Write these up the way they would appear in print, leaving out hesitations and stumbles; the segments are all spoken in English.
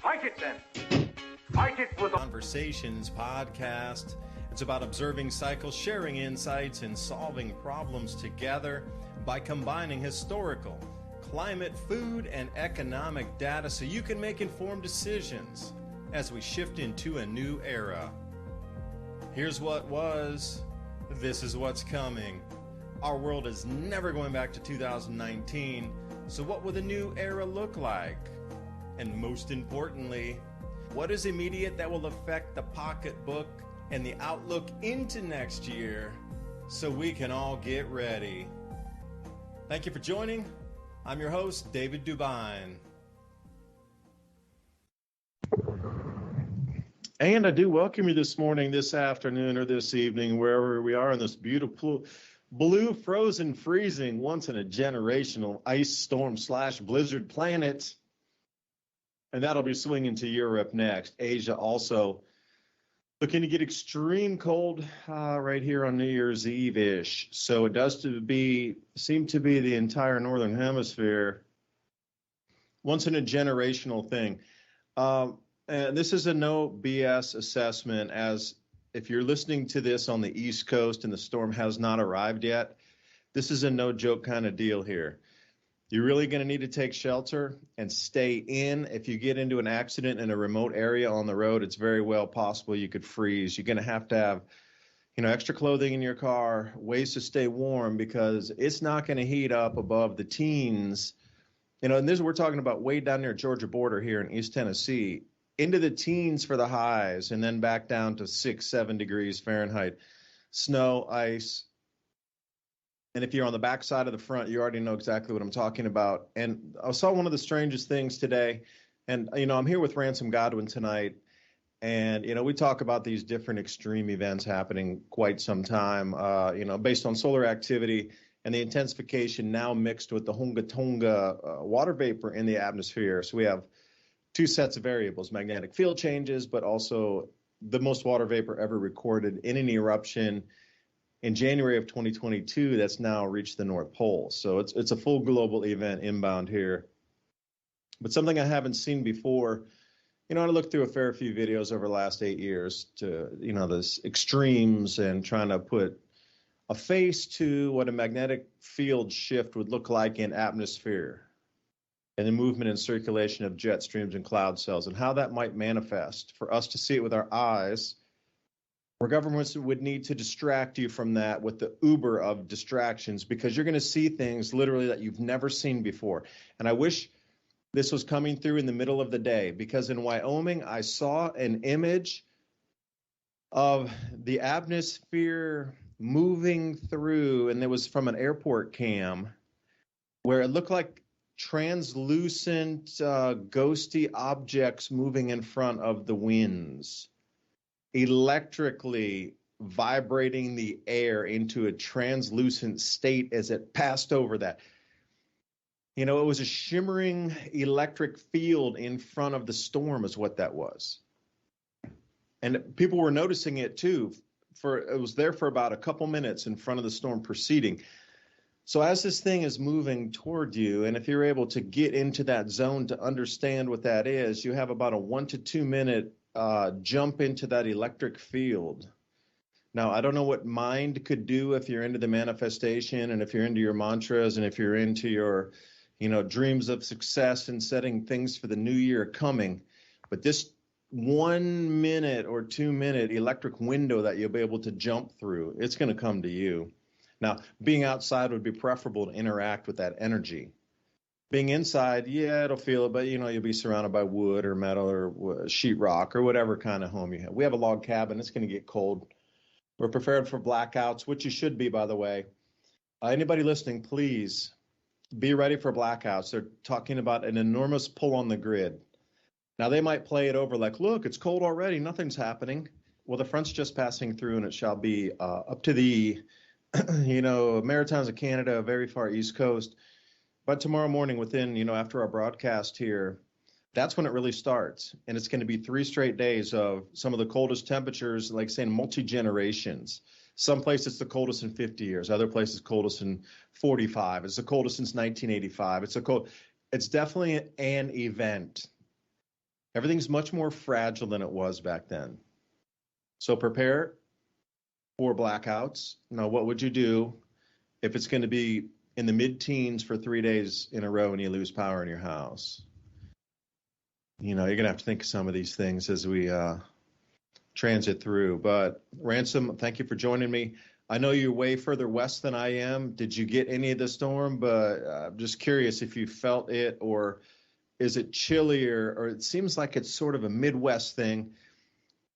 Fight it then. Fight it with Conversations podcast. It's about observing cycles, sharing insights, and solving problems together by combining historical, climate, food, and economic data so you can make informed decisions as we shift into a new era. Here's what was, this is what's coming. Our world is never going back to 2019, so what will the new era look like? And most importantly, what is immediate that will affect the pocketbook and the outlook into next year so we can all get ready? Thank you for joining. I'm your host, David DuByne. And I do welcome you this morning, this afternoon, or this evening, wherever we are on this beautiful blue, frozen, freezing, once in a generational ice storm / blizzard planet. And that'll be swinging to Europe next. Asia also looking to get extreme cold right here on New Year's Eve-ish. So it does seem to be the entire Northern Hemisphere. Once in a generational thing. And this is a no BS assessment, as if you're listening to this on the East Coast and the storm has not arrived yet, this is a no joke kind of deal here. You're really going to need to take shelter and stay in. If you get into an accident in a remote area on the road, it's very well possible you could freeze. You're going to have, extra clothing in your car, ways to stay warm, because it's not going to heat up above the teens. And this we're talking about way down near Georgia border here in East Tennessee, into the teens for the highs, and then back down to 6-7 degrees Fahrenheit. Snow, ice. And if you're on the back side of the front, you already know exactly what I'm talking about. And I saw one of the strangest things today. And, I'm here with Ransom Godwin tonight. And, we talk about these different extreme events happening quite some time, based on solar activity and the intensification now mixed with the Hunga Tonga water vapor in the atmosphere. So we have two sets of variables, magnetic field changes, but also the most water vapor ever recorded in an eruption in January of 2022 that's now reached the North Pole. So it's a full global event inbound here. But something I haven't seen before, I looked through a fair few videos over the last 8 years to, this extremes and trying to put a face to what a magnetic field shift would look like in atmosphere and the movement and circulation of jet streams and cloud cells and how that might manifest for us to see it with our eyes. Where governments would need to distract you from that with the Uber of distractions, because you're going to see things literally that you've never seen before. And I wish this was coming through in the middle of the day, because in Wyoming, I saw an image of the atmosphere moving through, and it was from an airport cam where it looked like translucent, ghosty objects moving in front of the winds, electrically vibrating the air into a translucent state as it passed over that. It was a shimmering electric field in front of the storm is what that was. And people were noticing it too. It was there for about a couple minutes in front of the storm proceeding. So as this thing is moving toward you, and if you're able to get into that zone to understand what that is, you have about a 1 to 2 minute jump into that electric field. Now, I don't know what mind could do if you're into the manifestation and if you're into your mantras and if you're into your, dreams of success and setting things for the new year coming. But this 1 minute or 2 minute electric window that you'll be able to jump through, it's going to come to you. Now, being outside would be preferable to interact with that energy. Being inside, yeah, it'll feel it, but you'll be surrounded by wood or metal or sheetrock or whatever kind of home you have. We have a log cabin. It's going to get cold. We're prepared for blackouts, which you should be, by the way. Anybody listening, please be ready for blackouts. They're talking about an enormous pull on the grid. Now, they might play it over like, look, it's cold already. Nothing's happening. Well, the front's just passing through, and it shall be up to the, Maritimes of Canada, very far east coast. But tomorrow morning within, after our broadcast here, that's when it really starts. And it's going to be 3 straight days of some of the coldest temperatures, like saying multi-generations. Some places it's the coldest in 50 years. Other places coldest in 45. It's the coldest since 1985. It's definitely an event. Everything's much more fragile than it was back then. So prepare for blackouts. Now, what would you do if it's going to be in the mid-teens for 3 days in a row and you lose power in your house? You're going to have to think of some of these things as we transit through. But Ransom, thank you for joining me. I know you're way further west than I am. Did you get any of the storm? But I'm just curious if you felt it, or is it chillier, or it seems like it's sort of a Midwest thing.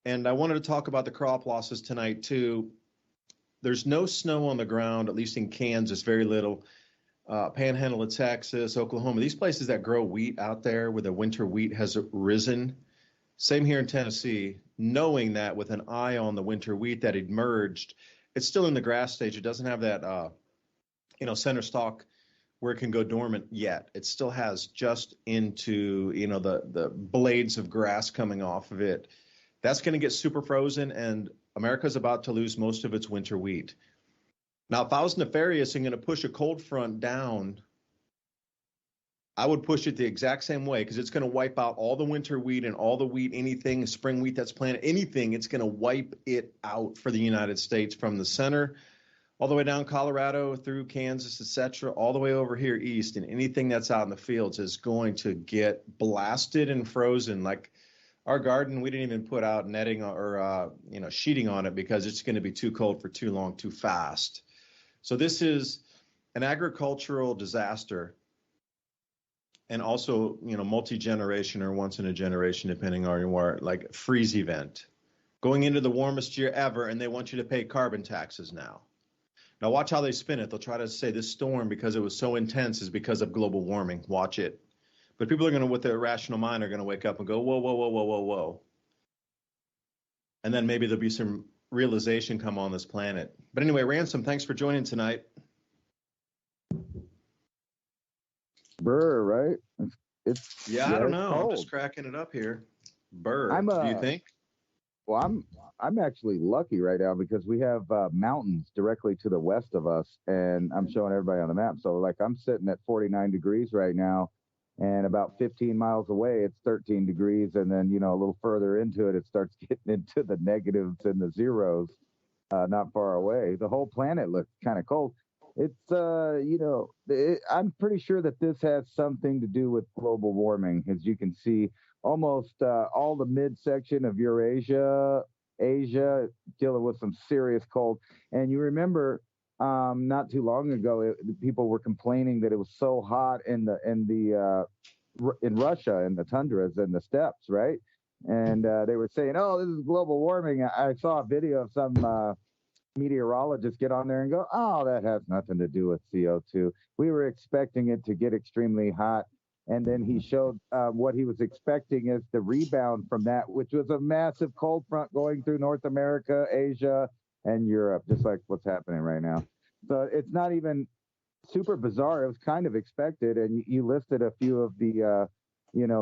And I wanted to talk about the crop losses tonight too. There's no snow on the ground, at least in Kansas, very little. Panhandle of Texas, Oklahoma, these places that grow wheat out there where the winter wheat has risen. Same here in Tennessee, knowing that with an eye on the winter wheat that emerged. It's still in the grass stage. It doesn't have that, center stalk where it can go dormant yet. It still has just into, the blades of grass coming off of it. That's going to get super frozen, and America's about to lose most of its winter wheat. Now, if I was nefarious and going to push a cold front down, I would push it the exact same way, because it's going to wipe out all the winter wheat and all the wheat, anything, spring wheat that's planted, anything. It's going to wipe it out for the United States from the center all the way down Colorado through Kansas, etc., all the way over here east. And anything that's out in the fields is going to get blasted and frozen. Like our garden, we didn't even put out netting or sheeting on it because it's going to be too cold for too long, too fast. So this is an agricultural disaster, and also, multi-generation or once in a generation, depending on your like freeze event, going into the warmest year ever, and they want you to pay carbon taxes now. Now watch how they spin it. They'll try to say this storm, because it was so intense, is because of global warming. Watch it. But people are going to, with their rational mind, are going to wake up and go, whoa, whoa, whoa, whoa, whoa, whoa. And then maybe there'll be some realization come on this planet. But anyway, Ransom, thanks for joining tonight. Burr, right? I don't know. Cold. I'm just cracking it up here. Burr, do you think? Well, I'm actually lucky right now because we have mountains directly to the west of us, and I'm showing everybody on the map. So, like, I'm sitting at 49 degrees right now, and about 15 miles away, it's 13 degrees, and then, a little further into it, it starts getting into the negatives and the zeros, not far away. The whole planet looks kind of cold. It's, I'm pretty sure that this has something to do with global warming. As you can see, almost all the midsection of Eurasia, Asia, dealing with some serious cold. And you remember not too long ago, people were complaining that it was so hot in Russia, in the tundras and the steppes, right? And they were saying, oh, this is global warming. I saw a video of some meteorologists get on there and go, oh, that has nothing to do with CO2. We were expecting it to get extremely hot. And then he showed what he was expecting is the rebound from that, which was a massive cold front going through North America, Asia, and Europe, just like what's happening right now. So it's not even super bizarre. It was kind of expected. And you listed a few of the,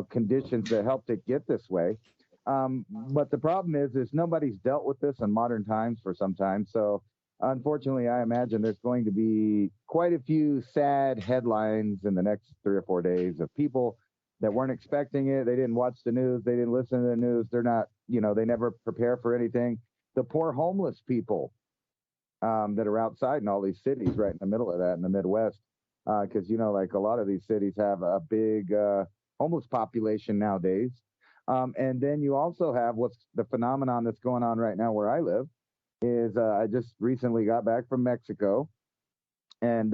conditions that helped it get this way. But the problem is nobody's dealt with this in modern times for some time. So unfortunately, I imagine there's going to be quite a few sad headlines in the next 3 or 4 days of people that weren't expecting it. They didn't watch the news. They didn't listen to the news. They're not, they never prepare for anything. The poor homeless people that are outside in all these cities right in the middle of that in the Midwest. Because, like a lot of these cities have a big homeless population nowadays. And then you also have what's the phenomenon that's going on right now where I live is I just recently got back from Mexico. And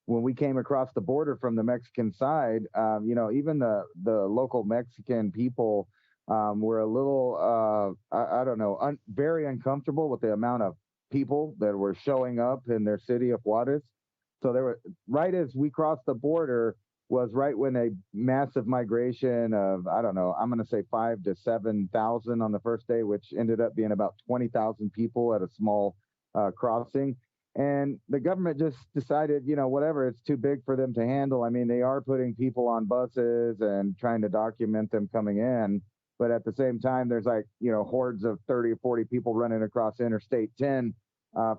when we came across the border from the Mexican side, even the local Mexican people were a little, very uncomfortable with the amount of people that were showing up in their city of Juarez. So they were, right as we crossed the border, was right when a massive migration of, I'm going to say 5,000 to 7,000 on the first day, which ended up being about 20,000 people at a small crossing. And the government just decided, whatever, it's too big for them to handle. I mean, they are putting people on buses and trying to document them coming in. But at the same time, there's hordes of 30 or 40 people running across Interstate 10,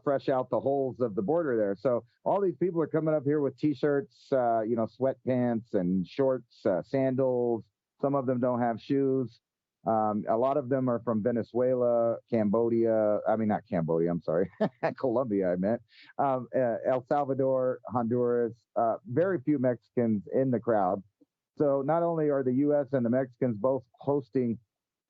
fresh out the holes of the border there. So all these people are coming up here with T-shirts, sweatpants and shorts, sandals, Some of them don't have shoes. A lot of them are from Venezuela, Cambodia. I mean, not Cambodia, I'm sorry. Colombia, I meant. El Salvador, Honduras. Very few Mexicans in the crowd. So not only are the U.S. and the Mexicans both hosting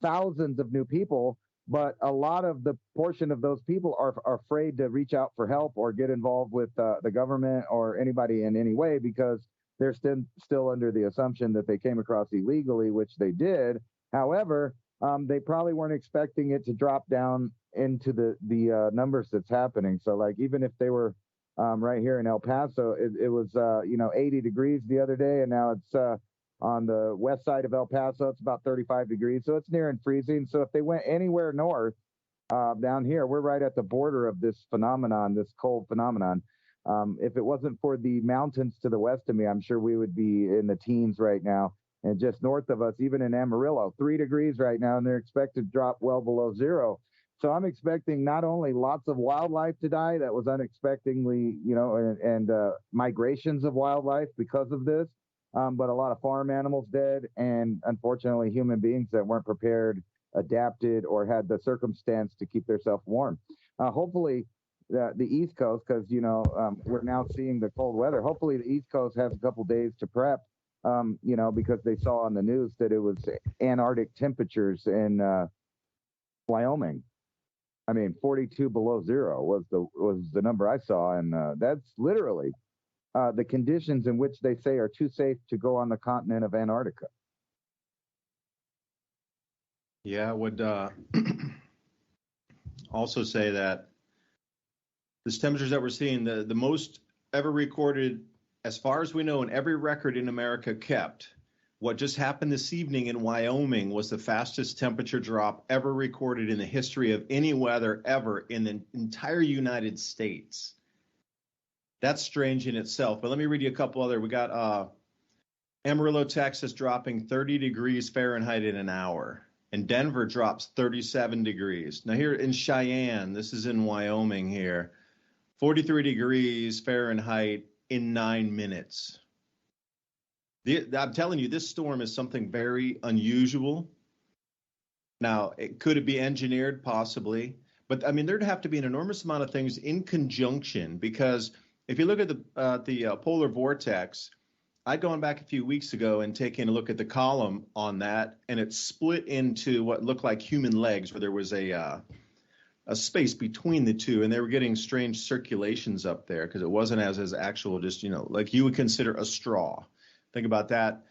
thousands of new people, but a lot of the portion of those people are afraid to reach out for help or get involved with the government or anybody in any way, because they're still under the assumption that they came across illegally, which they did. However, they probably weren't expecting it to drop down into the numbers that's happening. So like, even if they were right here in El Paso, it was 80 degrees the other day, and now it's on the west side of El Paso, it's about 35 degrees. So it's near freezing. So if they went anywhere north down here, we're right at the border of this phenomenon, this cold phenomenon. If it wasn't for the mountains to the west of me, I'm sure we would be in the teens right now. And just north of us, even in Amarillo, 3 degrees right now, and they're expected to drop well below zero. So I'm expecting not only lots of wildlife to die that was unexpectedly, and migrations of wildlife because of this, but a lot of farm animals dead, and unfortunately human beings that weren't prepared, adapted, or had the circumstance to keep themselves warm. Hopefully the East Coast, because, we're now seeing the cold weather. Hopefully the East Coast has a couple days to prep, because they saw on the news that it was Antarctic temperatures in Wyoming. I mean, 42 below zero was the number I saw, and that's literally the conditions in which they say are too safe to go on the continent of Antarctica. Yeah, I would also say that these temperatures that we're seeing, the most ever recorded, as far as we know, in every record in America kept, what just happened this evening in Wyoming was the fastest temperature drop ever recorded in the history of any weather ever in the entire United States. That's strange in itself. But let me read you a couple other. We got Amarillo, Texas, dropping 30 degrees Fahrenheit in an hour. And Denver drops 37 degrees. Now here in Cheyenne, this is in Wyoming here, 43 degrees Fahrenheit in 9 minutes. I'm telling you, this storm is something very unusual. Now, could it be engineered? Possibly. But, I mean, there'd have to be an enormous amount of things in conjunction, because if you look at the polar vortex, I'd gone back a few weeks ago and taken a look at the column on that, and it split into what looked like human legs, where there was a space between the two, and they were getting strange circulations up there because it wasn't as actual, just, like you would consider a straw. Think about that.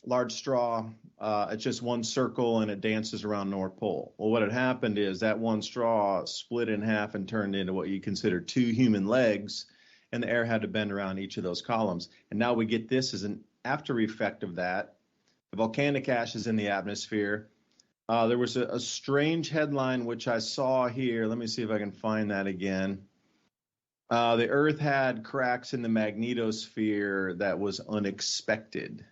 Large straw, it's just one circle and it dances around North Pole. Well, what had happened is that one straw split in half and turned into what you consider 2 human legs, and the air had to bend around each of those columns. And now we get this as an after effect of that. The volcanic ash is in the atmosphere. There was a strange headline which I saw here. Let me see if I can find that again. The Earth had cracks in the magnetosphere that was unexpected.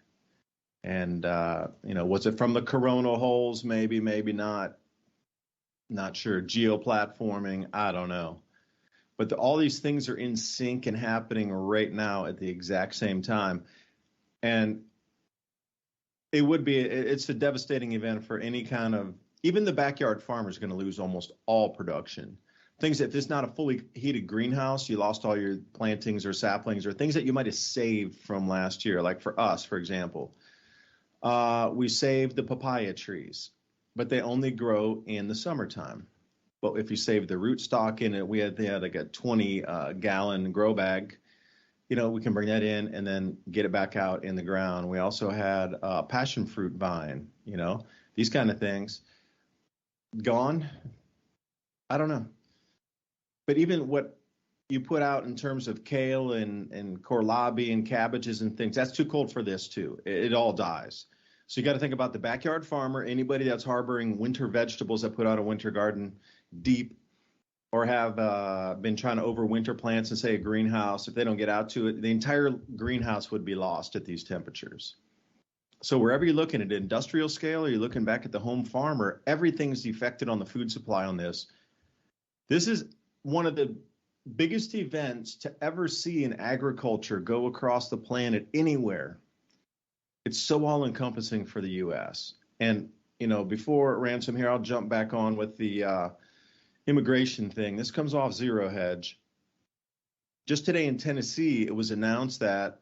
And, was it from the coronal holes? Maybe, maybe not. Not sure. Geoplatforming, I don't know. But all these things are in sync and happening right now at the exact same time. And it's a devastating event for any kind of, even the backyard farmer is going to lose almost all production. Things, if it's not a fully heated greenhouse, you lost all your plantings or saplings or things that you might have saved from last year. Like for us, for example, we saved the papaya trees, but they only grow in the summertime. But if you save the rootstock in it, they had like a 20-gallon grow bag. We can bring that in and then get it back out in the ground. We also had a passion fruit vine, these kind of things. Gone? I don't know. But even what you put out in terms of kale and kohlrabi and cabbages and things, that's too cold for this too. It all dies. So you got to think about the backyard farmer, anybody that's harboring winter vegetables that put out a winter garden deep, or have been trying to overwinter plants in, say, a greenhouse. If they don't get out to it, the entire greenhouse would be lost at these temperatures. So wherever you're looking at industrial scale, or you're looking back at the home farmer, everything's affected on the food supply on this. This is one of the biggest events to ever see in agriculture go across the planet anywhere. It's so all encompassing for the U.S. And, before Ransom here, I'll jump back on with the immigration thing. This comes off Zero Hedge. Just today in Tennessee, it was announced that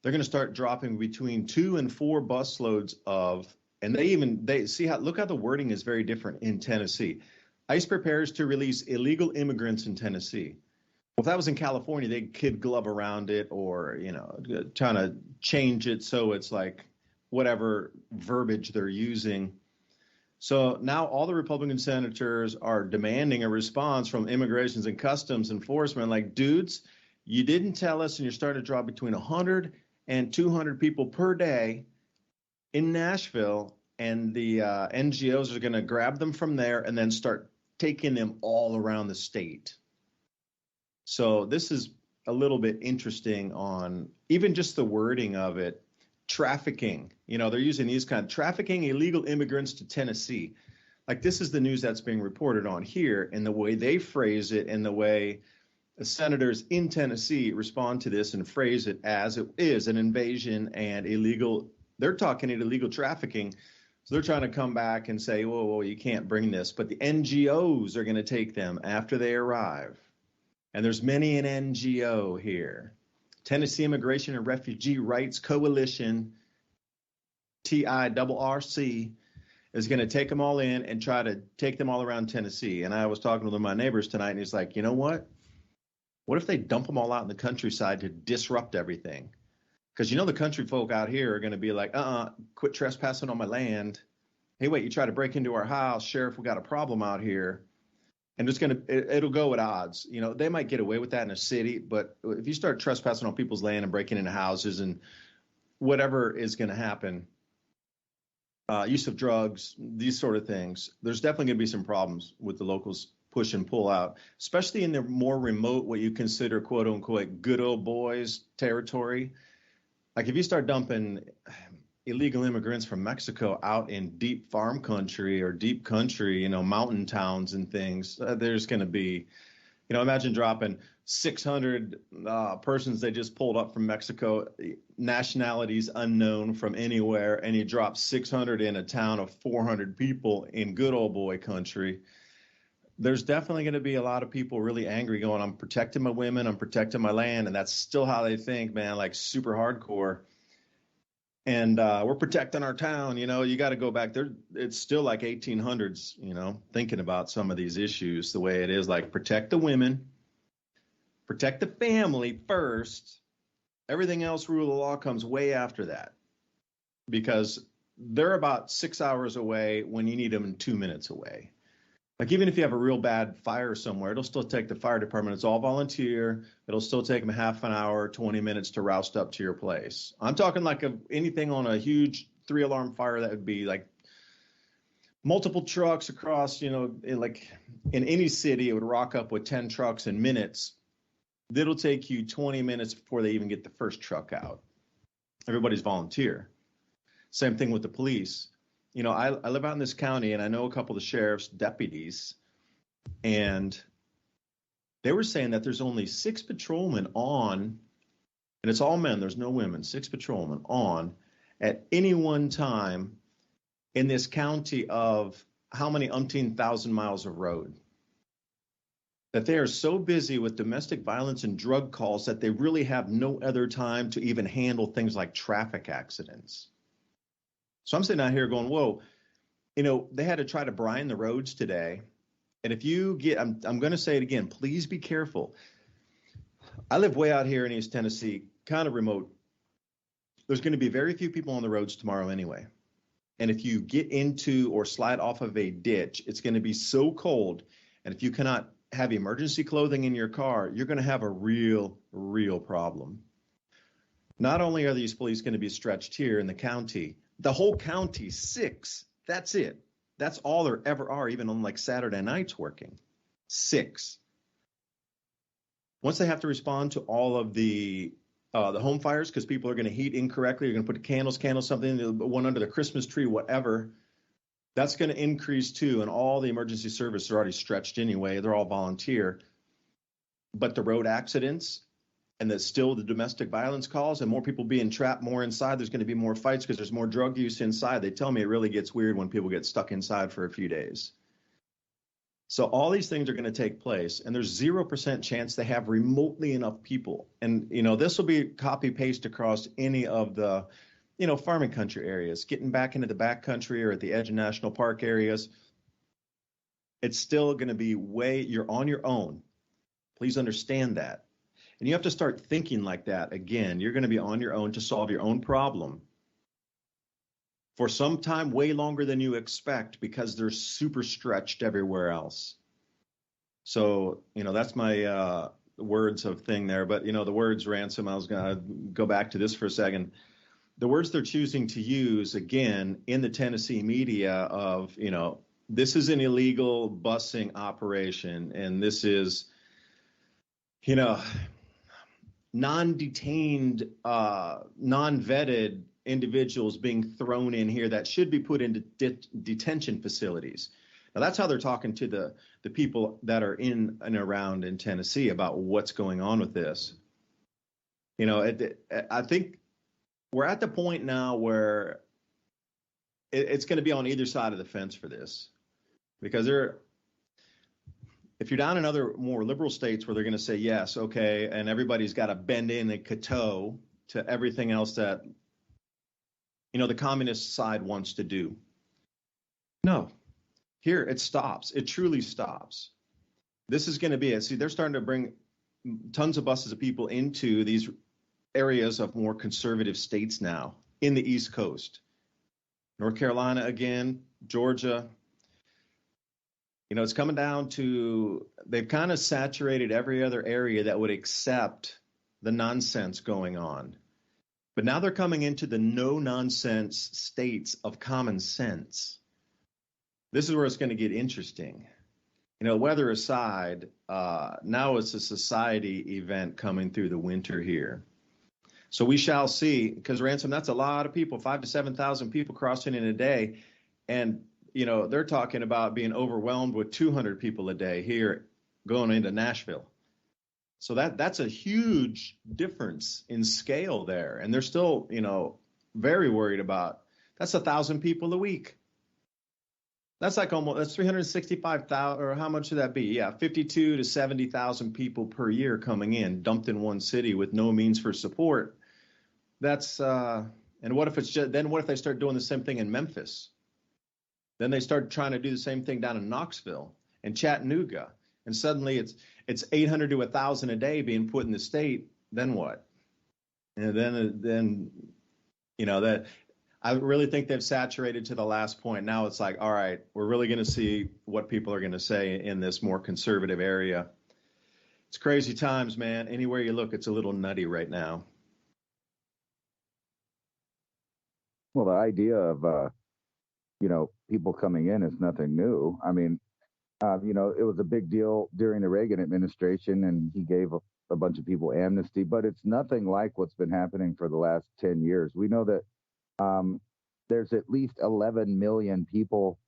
they're going to start dropping between 2 and 4 busloads of, and look how the wording is very different in Tennessee. ICE prepares to release illegal immigrants in Tennessee. Well, if that was in California, they'd kid glove around it or, trying to change it so it's like whatever verbiage they're using. So now all the Republican senators are demanding a response from Immigrations and Customs Enforcement. Like, dudes, you didn't tell us, and you're starting to draw between 100 and 200 people per day in Nashville, and the NGOs are going to grab them from there and then start taking them all around the state. So this is a little bit interesting on even just the wording of it. Trafficking, they're using these kind of trafficking illegal immigrants to Tennessee. Like, this is the news that's being reported on here, and the way they phrase it and the way the senators in Tennessee respond to this and phrase it as it is an invasion and illegal. They're talking illegal trafficking. So they're trying to come back and say, whoa, you can't bring this. But the NGOs are going to take them after they arrive. And there's many an NGO here. Tennessee Immigration and Refugee Rights Coalition, TIRRC, is going to take them all in and try to take them all around Tennessee. And I was talking to one of my neighbors tonight, and he's like, you know what? What if they dump them all out in the countryside to disrupt everything? Because, the country folk out here are going to be like, quit trespassing on my land. Hey, wait, you try to break into our house. Sheriff, we got a problem out here. And it'll go at odds. They might get away with that in a city, but if you start trespassing on people's land and breaking into houses and whatever is going to happen, use of drugs, these sort of things, there's definitely going to be some problems with the locals push and pull out, especially in the more remote, what you consider quote unquote good old boys territory. Like, if you start dumping illegal immigrants from Mexico out in deep farm country or deep country, mountain towns and things, there's going to be, imagine dropping 600 persons they just pulled up from Mexico, nationalities unknown from anywhere, and you drop 600 in a town of 400 people in good old boy country. There's definitely going to be a lot of people really angry going, I'm protecting my women, I'm protecting my land. And that's still how they think, man, like super hardcore. And we're protecting our town. You got to go back there. It's still like 1800s, thinking about some of these issues the way it is, like protect the women, protect the family first. Everything else, rule of law, comes way after that, because they're about 6 hours away when you need them in 2 minutes away. Like, even if you have a real bad fire somewhere, it'll still take the fire department. It's all volunteer. It'll still take them half an hour, 20 minutes to roust up to your place. I'm talking like anything on a huge 3-alarm fire that would be like multiple trucks across, in any city, it would rock up with 10 trucks in minutes. It'll take you 20 minutes before they even get the first truck out. Everybody's volunteer. Same thing with the police. I live out in this county, and I know a couple of the sheriff's deputies, and they were saying that there's only 6 patrolmen on, and it's all men, there's no women, 6 patrolmen on at any one time in this county of how many umpteen thousand miles of road. That they are so busy with domestic violence and drug calls that they really have no other time to even handle things like traffic accidents. So I'm sitting out here going, whoa, they had to try to brine the roads today. And if you get, I'm going to say it again, please be careful. I live way out here in East Tennessee, kind of remote. There's going to be very few people on the roads tomorrow anyway. And if you get into or slide off of a ditch, it's going to be so cold. And if you cannot have emergency clothing in your car, you're going to have a real, real problem. Not only are these police going to be stretched here in the county, the whole county, 6, that's it. That's all there ever are, even on like Saturday nights working. 6. Once they have to respond to all of the home fires, because people are going to heat incorrectly, you're going to put candles, something, one under the Christmas tree, whatever, that's going to increase too. And all the emergency services are already stretched anyway. They're all volunteer. But the road accidents, and that still the domestic violence calls and more people being trapped more inside. There's going to be more fights because there's more drug use inside. They tell me it really gets weird when people get stuck inside for a few days. So all these things are going to take place, and there's 0% chance they have remotely enough people. And, this will be copy paste across any of the, farming country areas, getting back into the back country or at the edge of national park areas. It's still going to be you're on your own. Please understand that. And you have to start thinking like that. Again, you're going to be on your own to solve your own problem for some time way longer than you expect because they're super stretched everywhere else. So, that's my words of thing there. But, the words, Ransom, I was going to go back to this for a second. The words they're choosing to use, again, in the Tennessee media of, this is an illegal busing operation, and this is, non-detained, non-vetted individuals being thrown in here that should be put into detention facilities. Now, that's how they're talking to the people that are in and around in Tennessee about what's going on with this. I think we're at the point now where it's going to be on either side of the fence for this, because if you're down in other more liberal states where they're going to say yes, okay, and everybody's got to bend in and kowtow to everything else that the communist side wants to do. No, here it stops. It truly stops. This is going to be it. See, they're starting to bring tons of buses of people into these areas of more conservative states now in the East Coast. North Carolina again, Georgia. It's coming down to they've kind of saturated every other area that would accept the nonsense going on. But now they're coming into the no-nonsense states of common sense. This is where it's going to get interesting. Weather aside, now it's a society event coming through the winter here. So we shall see, because Ransom, that's a lot of people, 5,000 to 7,000 people crossing in a day. And, they're talking about being overwhelmed with 200 people a day here going into Nashville. So that's a huge difference in scale there. And they're still, very worried about, that's 1,000 people a week. That's that's 365,000, or how much would that be? Yeah, 52 to 70,000 people per year coming in, dumped in one city with no means for support. That's, and what if what if they start doing the same thing in Memphis? Then they start trying to do the same thing down in Knoxville and Chattanooga. And suddenly it's 800 to 1,000 a day being put in the state. Then what? And then that I really think they've saturated to the last point. Now it's like, all right, we're really going to see what people are going to say in this more conservative area. It's crazy times, man. Anywhere you look, it's a little nutty right now. Well, the idea of, people coming in is nothing new. I mean, it was a big deal during the Reagan administration, and he gave a bunch of people amnesty, but it's nothing like what's been happening for the last 10 years. We know that there's at least 11 million people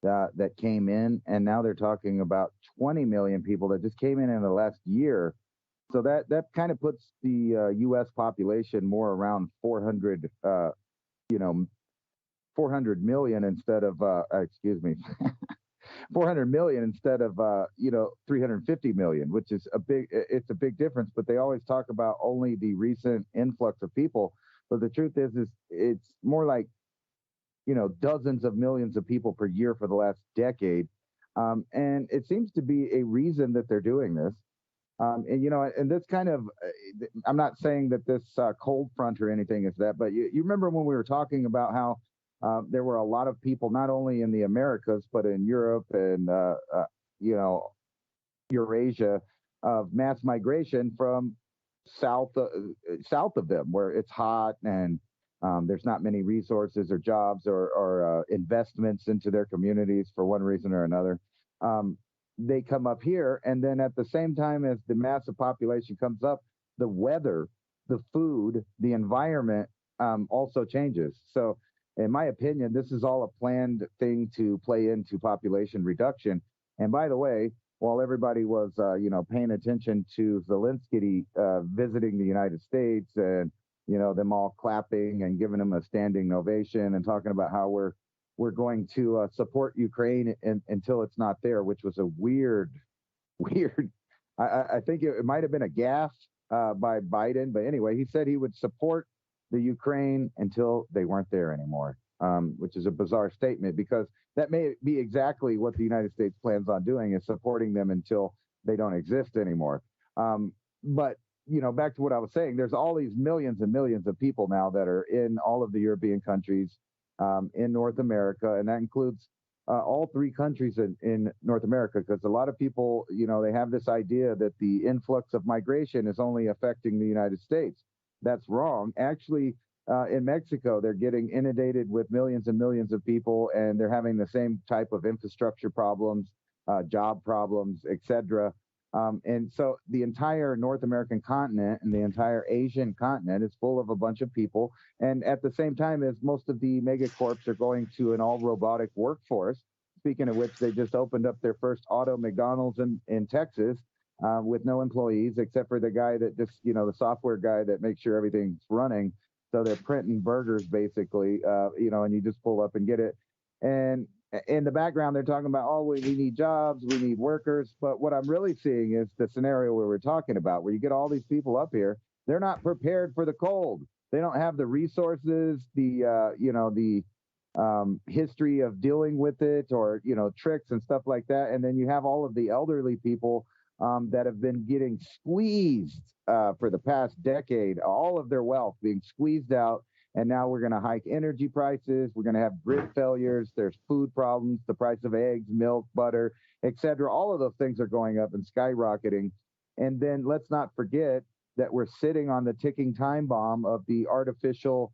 that came in, and now they're talking about 20 million people that just came in the last year. So that kind of puts the U.S. population more around 400 million instead of 400 million instead of 350 million, which is a big difference. But they always talk about only the recent influx of people. But the truth is it's more like dozens of millions of people per year for the last decade, and it seems to be a reason that they're doing this. And this kind of, I'm not saying that this cold front or anything is that, but you remember when we were talking about how there were a lot of people, not only in the Americas, but in Europe and, Eurasia, of mass migration from south of them, where it's hot and there's not many resources or jobs or investments into their communities for one reason or another. They come up here, and then at the same time as the massive population comes up, the weather, the food, the environment also changes. So in my opinion, this is all a planned thing to play into population reduction. And by the way, while everybody was, paying attention to Zelensky visiting the United States and, them all clapping and giving him a standing ovation and talking about how we're going to support Ukraine until it's not there, which was a weird. I think it might have been a gaffe by Biden, but anyway, he said he would support the Ukraine until they weren't there anymore, which is a bizarre statement because that may be exactly what the United States plans on doing is supporting them until they don't exist anymore. But back to what I was saying, there's all these millions and millions of people now that are in all of the European countries, in North America, and that includes all three countries in North America, because a lot of people, they have this idea that the influx of migration is only affecting the United States. That's wrong. Actually, in Mexico, they're getting inundated with millions and millions of people, and they're having the same type of infrastructure problems, job problems, etc. And so the entire North American continent and the entire Asian continent is full of a bunch of people. And at the same time as most of the megacorps are going to an all robotic workforce, speaking of which, they just opened up their first auto McDonald's in Texas with no employees, except for the guy that just, the software guy that makes sure everything's running. So they're printing burgers basically, and you just pull up and get it. And in the background, they're talking about, we need jobs, we need workers. But what I'm really seeing is the scenario where we're talking about, where you get all these people up here, they're not prepared for the cold. They don't have the resources, the history of dealing with it, or, tricks and stuff like that. And then you have all of the elderly people that have been getting squeezed for the past decade, all of their wealth being squeezed out. And now we're going to hike energy prices. We're going to have grid failures. There's food problems, the price of eggs, milk, butter, etc. All of those things are going up and skyrocketing. And then let's not forget that we're sitting on the ticking time bomb of the artificial,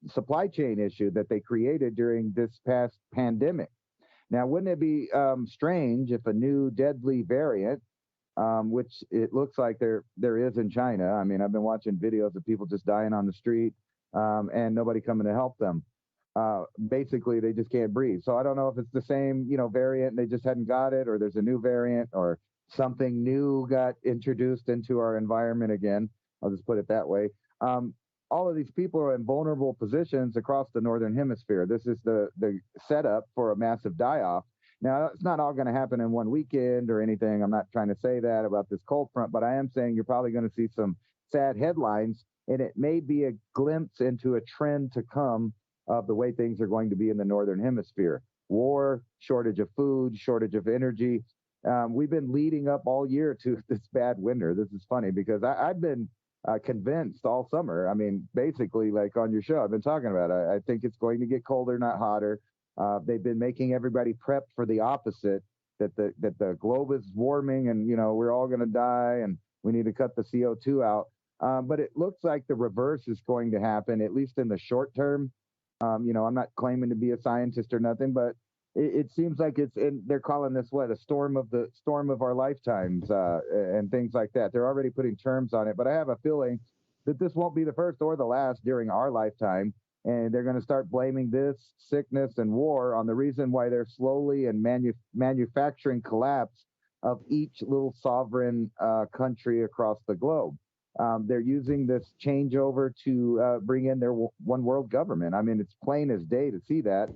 supply chain issue that they created during this past pandemic. Now, wouldn't it be strange if a new deadly variant, which it looks like there is in China. I mean, I've been watching videos of people just dying on the street and nobody coming to help them. Basically, they just can't breathe. So I don't know if it's the same, variant and they just hadn't got it, or there's a new variant, or something new got introduced into our environment again. I'll just put it that way. All of these people are in vulnerable positions across the Northern Hemisphere. This is the setup for a massive die-off. Now, it's not all going to happen in one weekend or anything. I'm not trying to say that about this cold front, but I am saying you're probably going to see some sad headlines, and it may be a glimpse into a trend to come of the way things are going to be in the Northern Hemisphere. War, shortage of food, shortage of energy. We've been leading up all year to this bad winter. This is funny because I've been convinced all summer. I mean, basically, like on your show, I've been talking about it. I think it's going to get colder, not hotter. They've been making everybody prep for the opposite, that the globe is warming and, we're all going to die and we need to cut the CO2 out. But it looks like the reverse is going to happen, at least in the short term. I'm not claiming to be a scientist or nothing, but it seems like they're calling this a storm of our lifetimes and things like that. They're already putting terms on it, but I have a feeling that this won't be the first or the last during our lifetime. And they're going to start blaming this sickness and war on the reason why they're slowly and manufacturing collapse of each little sovereign country across the globe. They're using this changeover to bring in their one world government. I mean, it's plain as day to see that.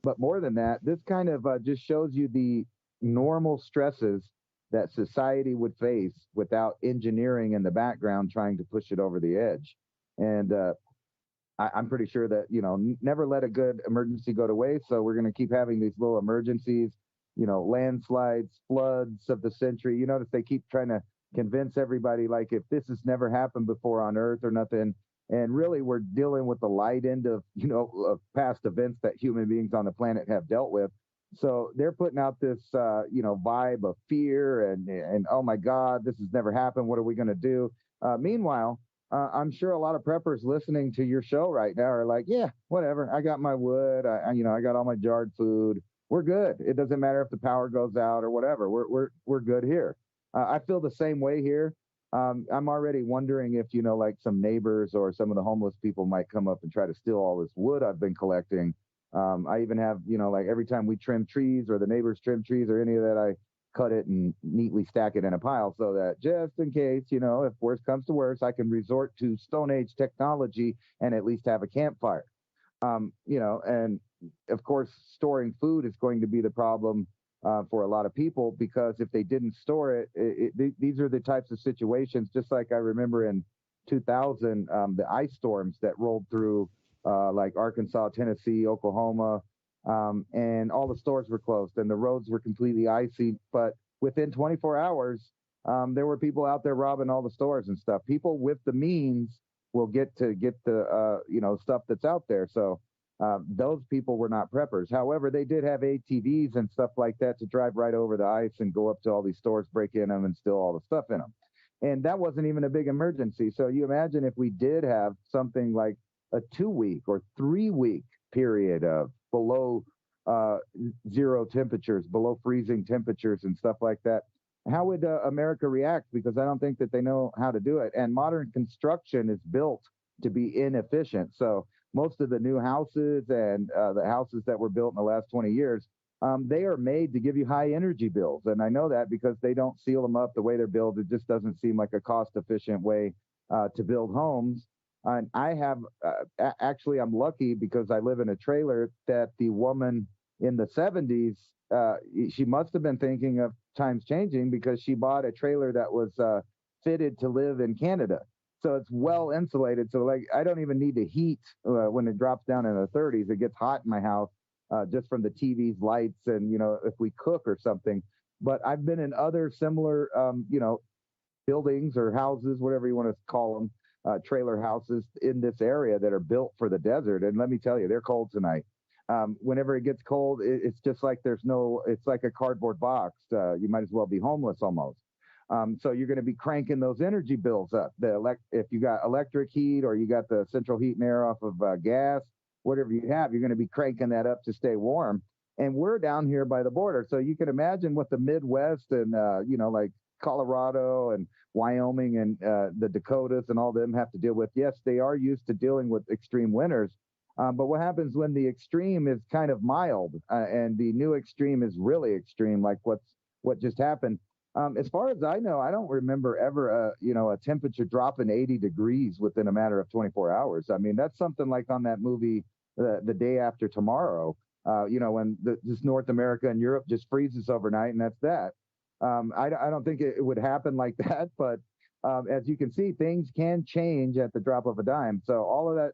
But more than that, this kind of just shows you the normal stresses that society would face without engineering in the background trying to push it over the edge. And I'm pretty sure that, never let a good emergency go to waste. So we're going to keep having these little emergencies, landslides, floods of the century. You notice they keep trying to convince everybody, like, if this has never happened before on Earth or nothing. And really, we're dealing with the light end of, of past events that human beings on the planet have dealt with. So they're putting out this, vibe of fear and, oh, my God, this has never happened. What are we going to do? Meanwhile, I'm sure a lot of preppers listening to your show right now are like, yeah, whatever. I got my wood. I got all my jarred food. We're good. It doesn't matter if the power goes out or whatever. We're good here. I feel the same way here. I'm already wondering if, like some neighbors or some of the homeless people might come up and try to steal all this wood I've been collecting I even have, like every time we trim trees or the neighbors trim trees or any of that, I cut it and neatly stack it in a pile so that just in case, if worse comes to worse, I can resort to Stone Age technology and at least have a campfire. And of course, storing food is going to be the problem for a lot of people, because if they didn't store it, these are the types of situations, just like I remember in 2000, the ice storms that rolled through like Arkansas, Tennessee, Oklahoma, and all the stores were closed and the roads were completely icy. But within 24 hours, there were people out there robbing all the stores and stuff. People with the means will get the stuff that's out there. So those people were not preppers. However, they did have ATVs and stuff like that to drive right over the ice and go up to all these stores, break in them, and steal all the stuff in them. And that wasn't even a big emergency. So you imagine if we did have something like a 2-week or 3-week period of below zero temperatures, below freezing temperatures and stuff like that, how would America react? Because I don't think that they know how to do it. And modern construction is built to be inefficient. So most of the new houses and the houses that were built in the last 20 years, they are made to give you high energy bills. And I know that because they don't seal them up the way they're built. It just doesn't seem like a cost efficient way to build homes. And I have, actually, I'm lucky because I live in a trailer that the woman in the 70s, she must have been thinking of times changing, because she bought a trailer that was fitted to live in Canada. So it's well insulated. So like, I don't even need to heat when it drops down in the 30s. It gets hot in my house just from the TV's lights and, if we cook or something. But I've been in other similar, buildings or houses, whatever you want to call them, trailer houses in this area that are built for the desert. And let me tell you, they're cold tonight. Whenever it gets cold, it's just like it's like a cardboard box. You might as well be homeless almost. So you're going to be cranking those energy bills up. If you got electric heat or you got the central heat and air off of gas, whatever you have, you're going to be cranking that up to stay warm. And we're down here by the border. So you can imagine what the Midwest and, like Colorado and Wyoming and the Dakotas and all them have to deal with. Yes, they are used to dealing with extreme winters. But what happens when the extreme is kind of mild and the new extreme is really extreme, like what just happened? As far as I know, I don't remember ever, a temperature dropping 80 degrees within a matter of 24 hours. I mean, that's something like on that movie, The Day After Tomorrow, when just North America and Europe just freezes overnight, and that's that. I don't think it would happen like that, but as you can see, things can change at the drop of a dime. So all of that,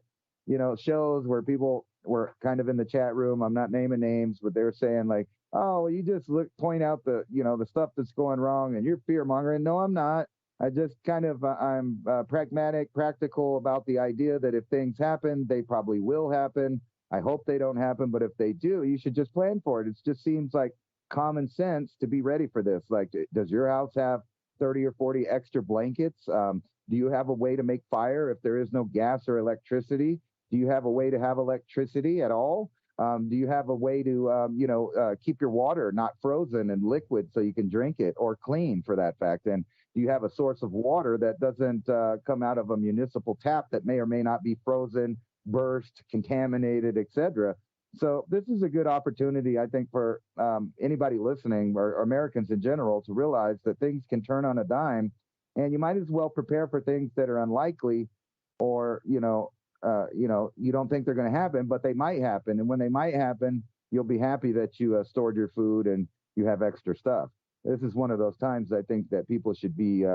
shows where people were kind of in the chat room, I'm not naming names, but they're saying like, oh, you just point out the stuff that's going wrong and you're fear mongering. No, I'm not. I just kind of, I'm pragmatic, practical about the idea that if things happen, they probably will happen. I hope they don't happen, but if they do, you should just plan for it. It just seems like common sense to be ready for this. Like, does your house have 30 or 40 extra blankets? Do you have a way to make fire if there is no gas or electricity? Do you have a way to have electricity at all? Do you have a way to, keep your water not frozen and liquid so you can drink it, or clean for that fact? And do you have a source of water that doesn't come out of a municipal tap that may or may not be frozen, burst, contaminated, etc.? So this is a good opportunity, I think, for anybody listening or Americans in general to realize that things can turn on a dime, and you might as well prepare for things that are unlikely, or you don't think they're going to happen, but they might happen. And when they might happen, you'll be happy that you stored your food and you have extra stuff. This is one of those times I think that people should be,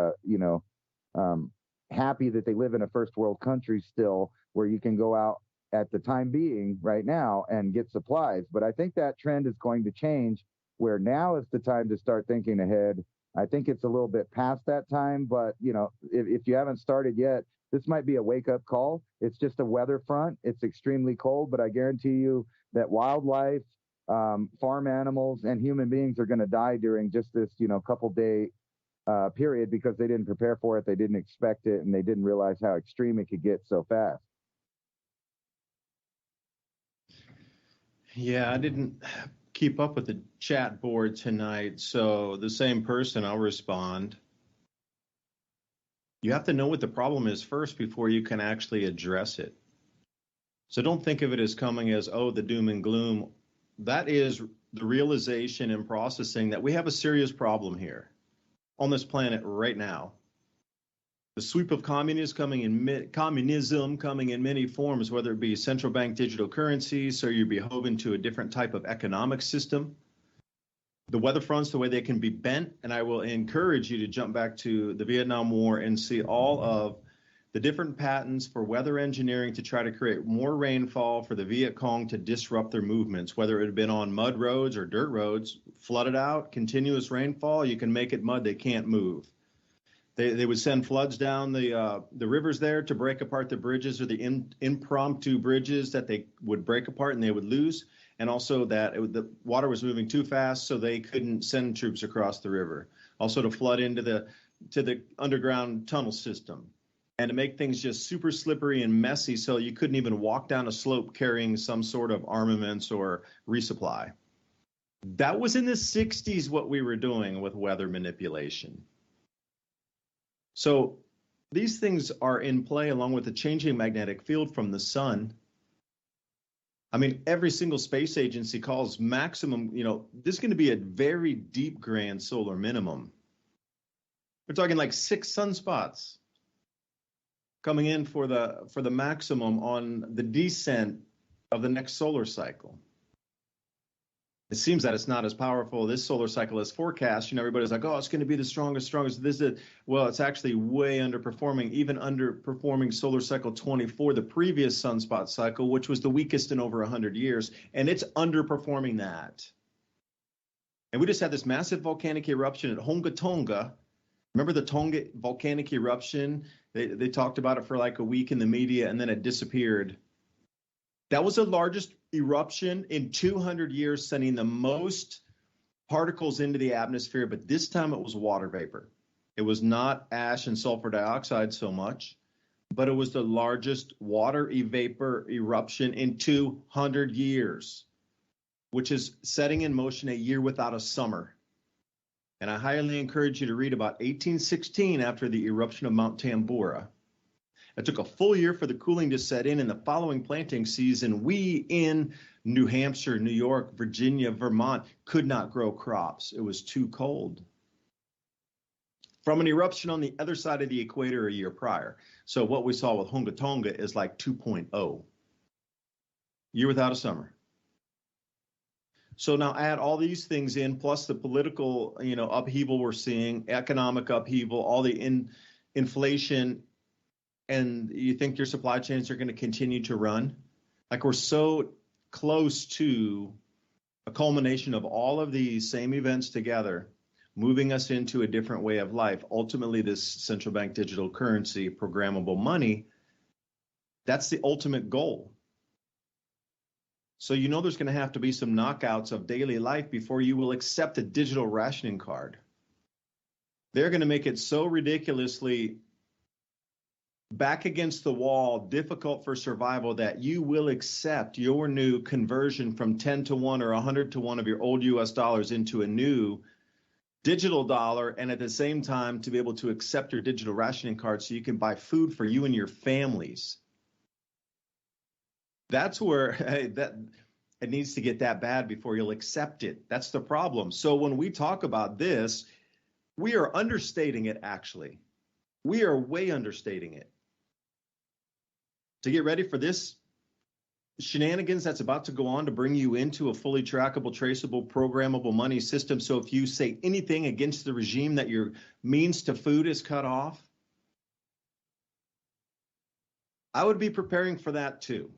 happy that they live in a first world country still, where you can go out at the time being right now and get supplies. But I think that trend is going to change, where now is the time to start thinking ahead. I think it's a little bit past that time, but if you haven't started yet, this might be a wake-up call. It's just a weather front. It's extremely cold, but I guarantee you that wildlife, farm animals, and human beings are going to die during just this, couple-day period, because they didn't prepare for it, they didn't expect it, and they didn't realize how extreme it could get so fast. Yeah, I didn't keep up with the chat board tonight, so the same person, I'll respond. You have to know what the problem is first before you can actually address it. So don't think of it as coming as, oh, the doom and gloom. That is the realization and processing that we have a serious problem here on this planet right now. The sweep of communism coming in many forms, whether it be central bank digital currencies, so you're beholden to a different type of economic system. The weather fronts, the way they can be bent, and I will encourage you to jump back to the Vietnam War and see all of the different patents for weather engineering to try to create more rainfall for the Viet Cong to disrupt their movements, whether it had been on mud roads or dirt roads, flooded out, continuous rainfall, you can make it mud, they can't move. They would send floods down the rivers there to break apart the bridges or the impromptu bridges that they would break apart and they would lose. And also that the water was moving too fast, so they couldn't send troops across the river. Also to flood into the underground tunnel system, and to make things just super slippery and messy, so you couldn't even walk down a slope carrying some sort of armaments or resupply. That was in the 60s what we were doing with weather manipulation. So these things are in play along with the changing magnetic field from the sun. I mean, every single space agency calls maximum, this is going to be a very deep grand solar minimum. We're talking like 6 sunspots coming in for the maximum on the descent of the next solar cycle. It seems that it's not as powerful this solar cycle as forecast. Everybody's like, oh, it's going to be the strongest. Well, it's actually way underperforming, even underperforming solar cycle 24, the previous sunspot cycle, which was the weakest in over 100 years. And it's underperforming that. And we just had this massive volcanic eruption at Honga Tonga. Remember the Tonga volcanic eruption? They talked about it for like a week in the media, and then it disappeared. That was the largest eruption in 200 years, sending the most particles into the atmosphere, but this time it was water vapor. It was not ash and sulfur dioxide so much, but it was the largest water vapor eruption in 200 years, which is setting in motion a year without a summer. And I highly encourage you to read about 1816 after the eruption of Mount Tambora. It took a full year for the cooling to set in the following planting season, we in New Hampshire, New York, Virginia, Vermont could not grow crops. It was too cold. From an eruption on the other side of the equator a year prior. So what we saw with Honga Tonga is like 2.0. Year without a summer. So now add all these things in, plus the political, upheaval we're seeing, economic upheaval, all the inflation, and you think your supply chains are going to continue to run? Like, we're so close to a culmination of all of these same events together, moving us into a different way of life. Ultimately, this central bank digital currency, programmable money, that's the ultimate goal. So there's going to have to be some knockouts of daily life before you will accept a digital rationing card. They're going to make it so ridiculously back against the wall, difficult for survival, that you will accept your new conversion from 10 to 1 or 100 to 1 of your old US dollars into a new digital dollar, and at the same time to be able to accept your digital rationing card so you can buy food for you and your families. That's where it needs to get that bad before you'll accept it. That's the problem. So when we talk about this, we are understating it, actually. We are way understating it. To get ready for this shenanigans that's about to go on to bring you into a fully trackable, traceable, programmable money system. So if you say anything against the regime that your means to food is cut off, I would be preparing for that too.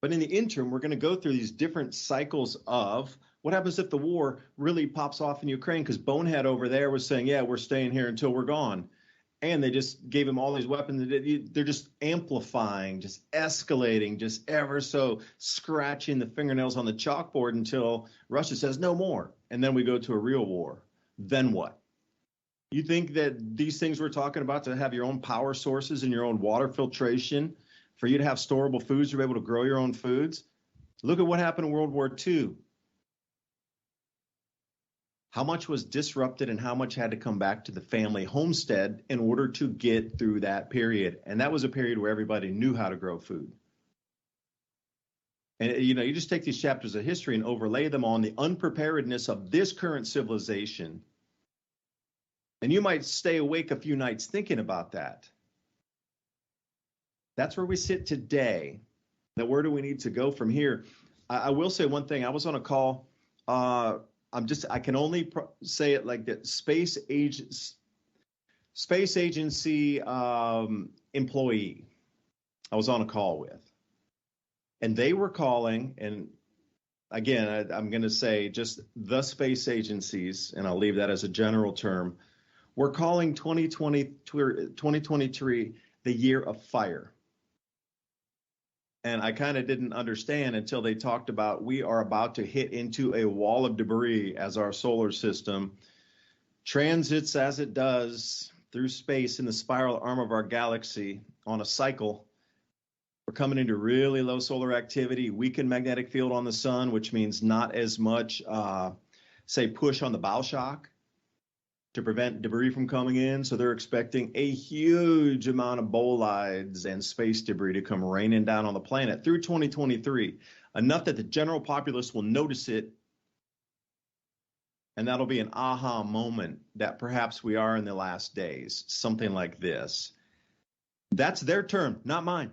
But in the interim, we're going to go through these different cycles of what happens if the war really pops off in Ukraine, because Bonehead over there was saying, yeah, we're staying here until we're gone. And they just gave him all these weapons. They're just amplifying, just escalating, just ever so scratching the fingernails on the chalkboard until Russia says no more. And then we go to a real war. Then what? You think that these things we're talking about, to have your own power sources and your own water filtration, for you to have storable foods, you're able to grow your own foods? Look at what happened in World War II. how much was disrupted and how much had to come back to the family homestead in order to get through that period. And that was a period where everybody knew how to grow food. And, you know, you just take these chapters of history and overlay them on the unpreparedness of this current civilization. And you might stay awake a few nights thinking about that. That's where we sit today. Now, where do we need to go from here? I will say one thing. I was on a call. I can only say it like that. Space agency employee I was on a call with. And they were calling, and again, I'm going to say just the space agencies, and I'll leave that as a general term. We're calling 2023 the year of fire. And I kind of didn't understand until they talked about we are about to hit into a wall of debris as our solar system transits as it does through space in the spiral arm of our galaxy on a cycle. We're coming into really low solar activity, weakened magnetic field on the sun, which means not as much, say, push on the bow shock to prevent debris from coming in. So they're expecting a huge amount of bolides and space debris to come raining down on the planet through 2023, enough that the general populace will notice it. And that'll be an aha moment that perhaps we are in the last days, something like this. That's their term, not mine.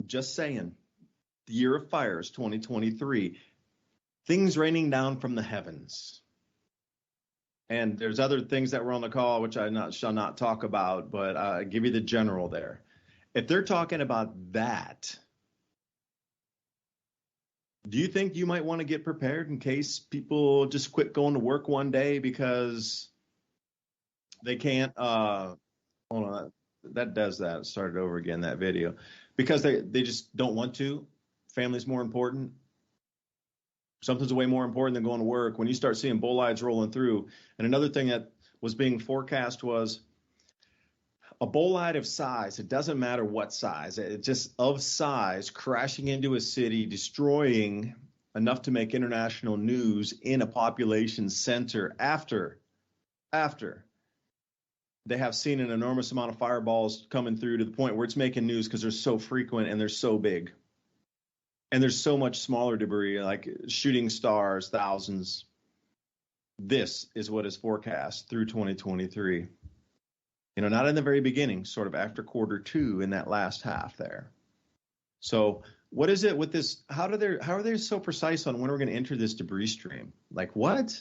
Just saying. The year of fire is 2023. Things raining down from the heavens. And there's other things that were on the call, which I shall not talk about, but I give you the general there. If they're talking about that, do you think you might want to get prepared in case people just quit going to work one day because they can't, hold on, that does that, started over again, that video, because they just don't want to? Family's more important. Something's way more important than going to work. When you start seeing bolides rolling through, and another thing that was being forecast was a bolide of size. It doesn't matter what size. It's just of size crashing into a city, destroying enough to make international news in a population center after they have seen an enormous amount of fireballs coming through to the point where it's making news because they're so frequent and they're so big. And there's so much smaller debris, like shooting stars, thousands. This is what is forecast through 2023. You know, not in the very beginning, sort of after Q2 in that last half there. So what is it with this? How are they so precise on when we're going to enter this debris stream? Like what?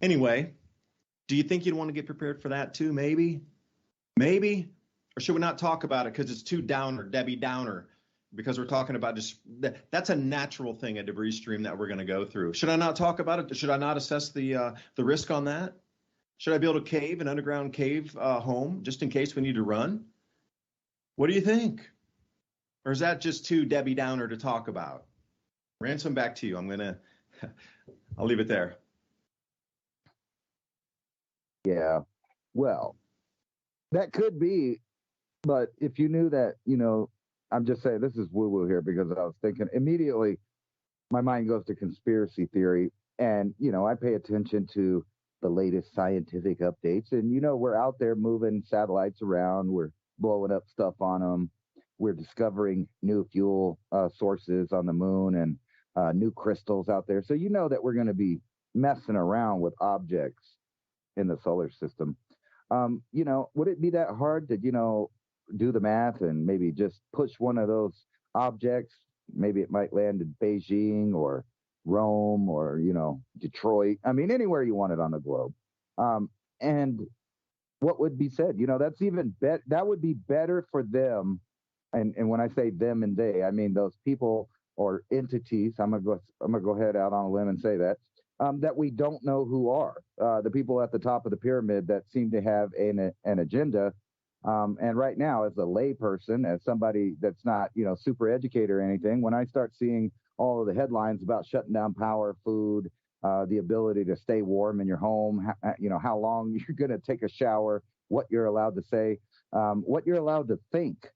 Anyway, do you think you'd want to get prepared for that too? Maybe? Or should we not talk about it because it's too downer, Debbie Downer? Because we're talking about just that's a natural thing, a debris stream that we're going to go through. Should I not talk about it? Should I not assess the risk on that? Should I build an underground cave home just in case we need to run? What do you think? Or is that just too Debbie Downer to talk about? Ransom, back to you. I'll leave it there. Yeah, well, that could be, but if you knew that, you know, I'm just saying this is woo-woo here because I was thinking immediately my mind goes to conspiracy theory. And, you know, I pay attention to the latest scientific updates. And, you know, we're out there moving satellites around. We're blowing up stuff on them. We're discovering new fuel sources on the moon and new crystals out there. So, you know, that we're going to be messing around with objects in the solar system. You know, would it be that hard to, you know, do the math and maybe just push one of those objects? Maybe it might land in Beijing or Rome or, you know, Detroit. I mean, anywhere you want it on the globe. And what would be said? You know, that's even better. That would be better for them. And when I say them and they, I mean those people or entities. I'm gonna go ahead out on a limb and say that that we don't know who are the people at the top of the pyramid that seem to have an agenda. And right now, as a layperson, as somebody that's not, you know, super educated or anything, when I start seeing all of the headlines about shutting down power, food, the ability to stay warm in your home, you know, how long you're going to take a shower, what you're allowed to say, what you're allowed to think.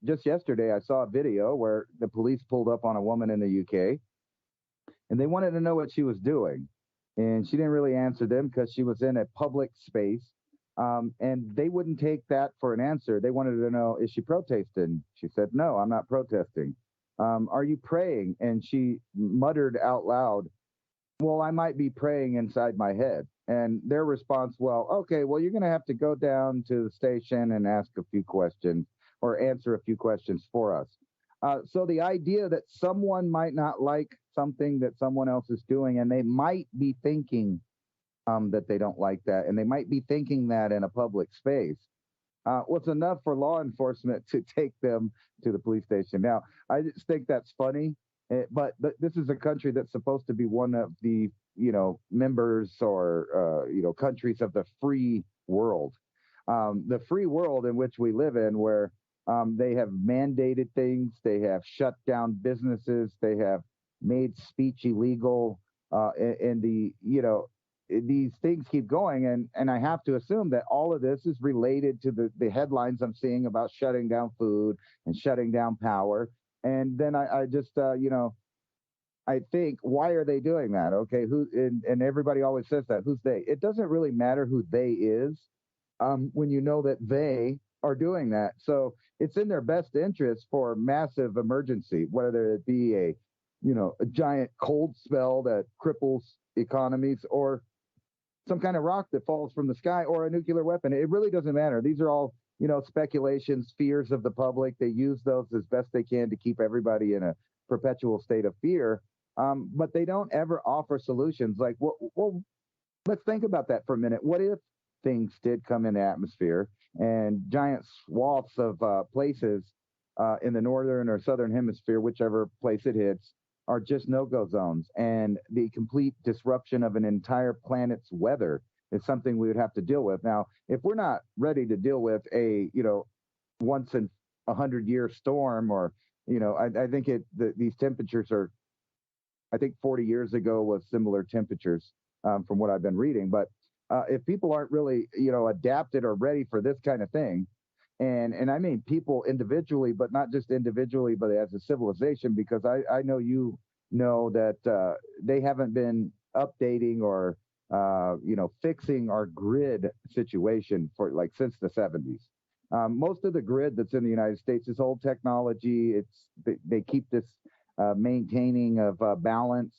Just yesterday, I saw a video where the police pulled up on a woman in the UK and they wanted to know what she was doing. And she didn't really answer them because she was in a public space. And they wouldn't take that for an answer. They wanted to know, is she protesting? She said, no, I'm not protesting. Are you praying? And she muttered out loud, well, I might be praying inside my head. And their response, well, okay, well, you're going to have to go down to the station and ask a few questions or answer a few questions for us. So the idea that someone might not like something that someone else is doing, and they might be thinking that they don't like that, and they might be thinking that in a public space, was enough for law enforcement to take them to the police station. Now, I just think that's funny, but this is a country that's supposed to be one of the, members or, countries of the free world. The free world in which we live in, where they have mandated things, they have shut down businesses, they have made speech illegal, and these things keep going, and I have to assume that all of this is related to the headlines I'm seeing about shutting down food and shutting down power. And then I just I think, why are they doing that? Okay, and everybody always says that, who's they? It doesn't really matter who they is, when you know that they are doing that. So it's in their best interest for massive emergency, whether it be a giant cold spell that cripples economies, or some kind of rock that falls from the sky, or a nuclear weapon. It really doesn't matter. These are all, speculations, fears of the public. They use those as best they can to keep everybody in a perpetual state of fear. But they don't ever offer solutions. Like, well, let's think about that for a minute. What if things did come in the atmosphere and giant swaths of places in the northern or southern hemisphere, whichever place it hits, are just no-go zones, and the complete disruption of an entire planet's weather is something we would have to deal with. Now, if we're not ready to deal with a, once in 100-year storm, or, I think these temperatures are, I think 40 years ago was similar temperatures, from what I've been reading. But if people aren't really, adapted or ready for this kind of thing, and I mean people individually, but not just individually, but as a civilization, because I know that they haven't been updating or fixing our grid situation for since the 70s. Most of the grid that's in the United States is old technology. They keep this maintaining of balance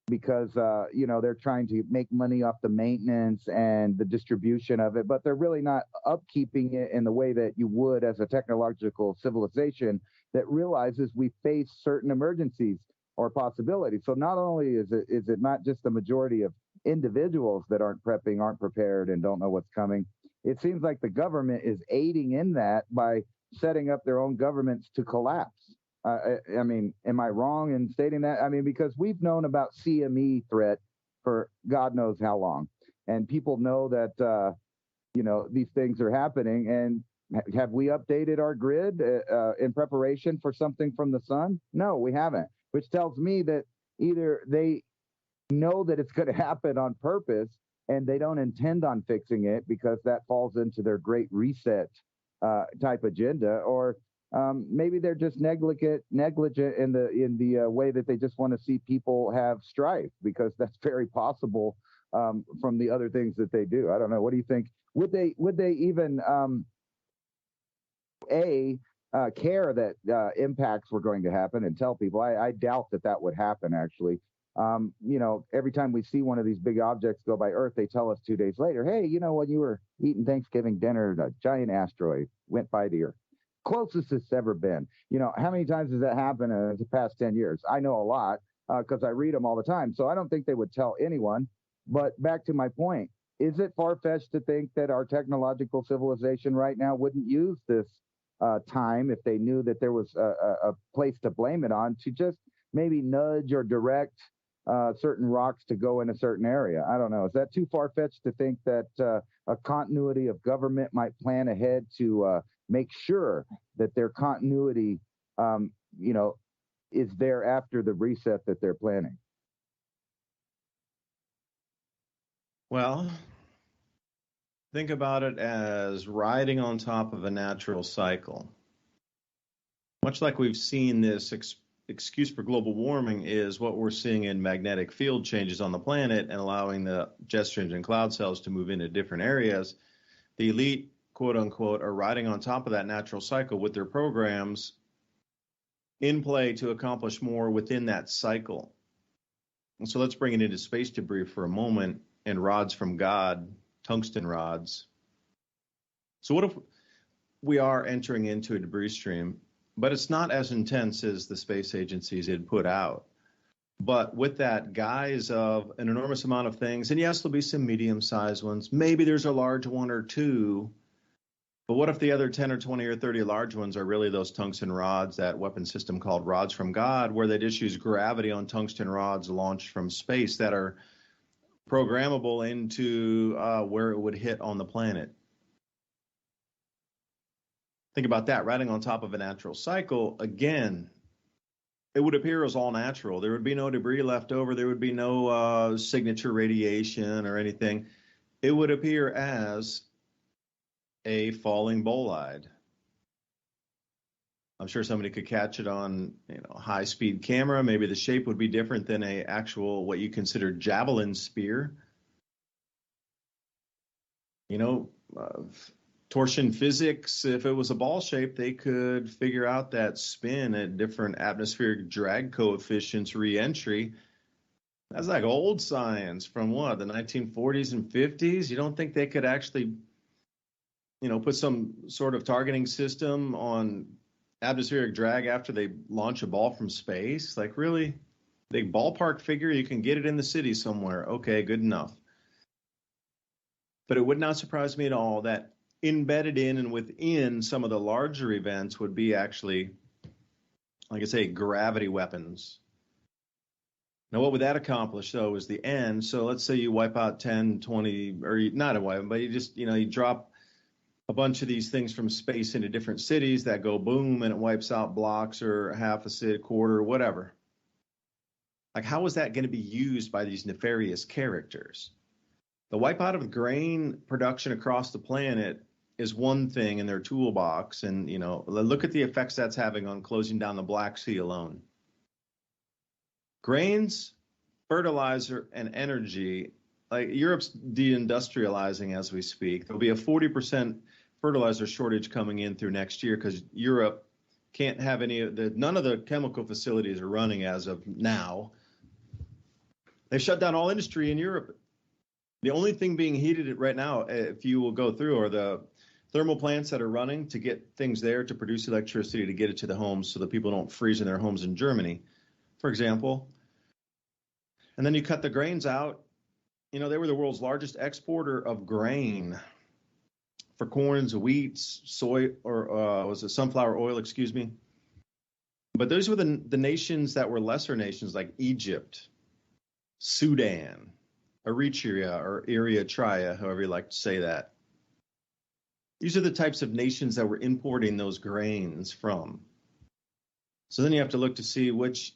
because they're trying to make money off the maintenance and the distribution of it, but they're really not upkeeping it in the way that you would as a technological civilization that realizes we face certain emergencies or possibilities. So not only is it not just the majority of individuals that aren't prepping, aren't prepared, and don't know what's coming, it seems like the government is aiding in that by setting up their own governments to collapse. I mean, am I wrong in stating that? I mean, because we've known about CME threat for God knows how long, and people know that these things are happening. And have we updated our grid in preparation for something from the sun? No, we haven't. Which tells me that either they know that it's going to happen on purpose and they don't intend on fixing it because that falls into their great reset type agenda, or maybe they're just negligent in the way that they just want to see people have strife, because that's very possible from the other things that they do. I don't know. What do you think? Would they even care that impacts were going to happen and tell people? I doubt that would happen, actually. Every time we see one of these big objects go by Earth, they tell us 2 days later, hey, when you were eating Thanksgiving dinner, a giant asteroid went by the Earth. Closest it's ever been. How many times has that happened in the past 10 years? I know a lot because I read them all the time. So I don't think they would tell anyone. But back to my point, is it far-fetched to think that our technological civilization right now wouldn't use this time, if they knew that there was a place to blame it on, to just maybe nudge or direct certain rocks to go in a certain area? I don't know. Is that too far-fetched to think that a continuity of government might plan ahead to make sure that their continuity, is there after the reset that they're planning? Well, think about it as riding on top of a natural cycle. Much like we've seen this excuse for global warming is what we're seeing in magnetic field changes on the planet and allowing the jet streams and cloud cells to move into different areas. The elite, quote unquote, are riding on top of that natural cycle with their programs in play to accomplish more within that cycle. And so let's bring it into space debris for a moment and rods from God, tungsten rods. So what if we are entering into a debris stream, but it's not as intense as the space agencies had put out? But with that guise of an enormous amount of things, and yes, there'll be some medium-sized ones. Maybe there's a large one or two. But what if the other 10 or 20 or 30 large ones are really those tungsten rods, that weapon system called rods from God, where they just use gravity on tungsten rods launched from space that are programmable into where it would hit on the planet? Think about that, riding on top of a natural cycle. Again, it would appear as all natural. There would be no debris left over. There would be no signature radiation or anything. It would appear as a falling bolide. I'm sure somebody could catch it on, high-speed camera. Maybe the shape would be different than a actual what you consider javelin spear. Torsion physics, if it was a ball shape, they could figure out that spin at different atmospheric drag coefficients re-entry. That's like old science from what, the 1940s and 50s? You don't think they could actually, put some sort of targeting system on atmospheric drag after they launch a ball from space? Like, really? Big ballpark figure, you can get it in the city somewhere. Okay, good enough. But it would not surprise me at all that embedded in and within some of the larger events would be actually, like I say, gravity weapons. Now, what would that accomplish, though, is the end. So let's say you wipe out 10, 20, or not a wipe, but you just, you drop a bunch of these things from space into different cities that go boom, and it wipes out blocks or half a city, quarter, whatever. Like, how is that going to be used by these nefarious characters? The wipeout of grain production across the planet is one thing in their toolbox. And, look at the effects that's having on closing down the Black Sea alone. Grains, fertilizer, and energy, like Europe's deindustrializing as we speak. There'll be a 40% fertilizer shortage coming in through next year because Europe can't have none of the chemical facilities are running as of now. They've shut down all industry in Europe. The only thing being heated right now, if you will go through, are the thermal plants that are running to get things there to produce electricity to get it to the homes so that people don't freeze in their homes in Germany, for example. And then you cut the grains out. They were the world's largest exporter of grain for corns, wheats, soy, or was it sunflower oil, excuse me. But those were the nations that were lesser nations like Egypt, Sudan, Eritrea, or Eritrea, however you like to say that. These are the types of nations that were importing those grains from. So then you have to look to see which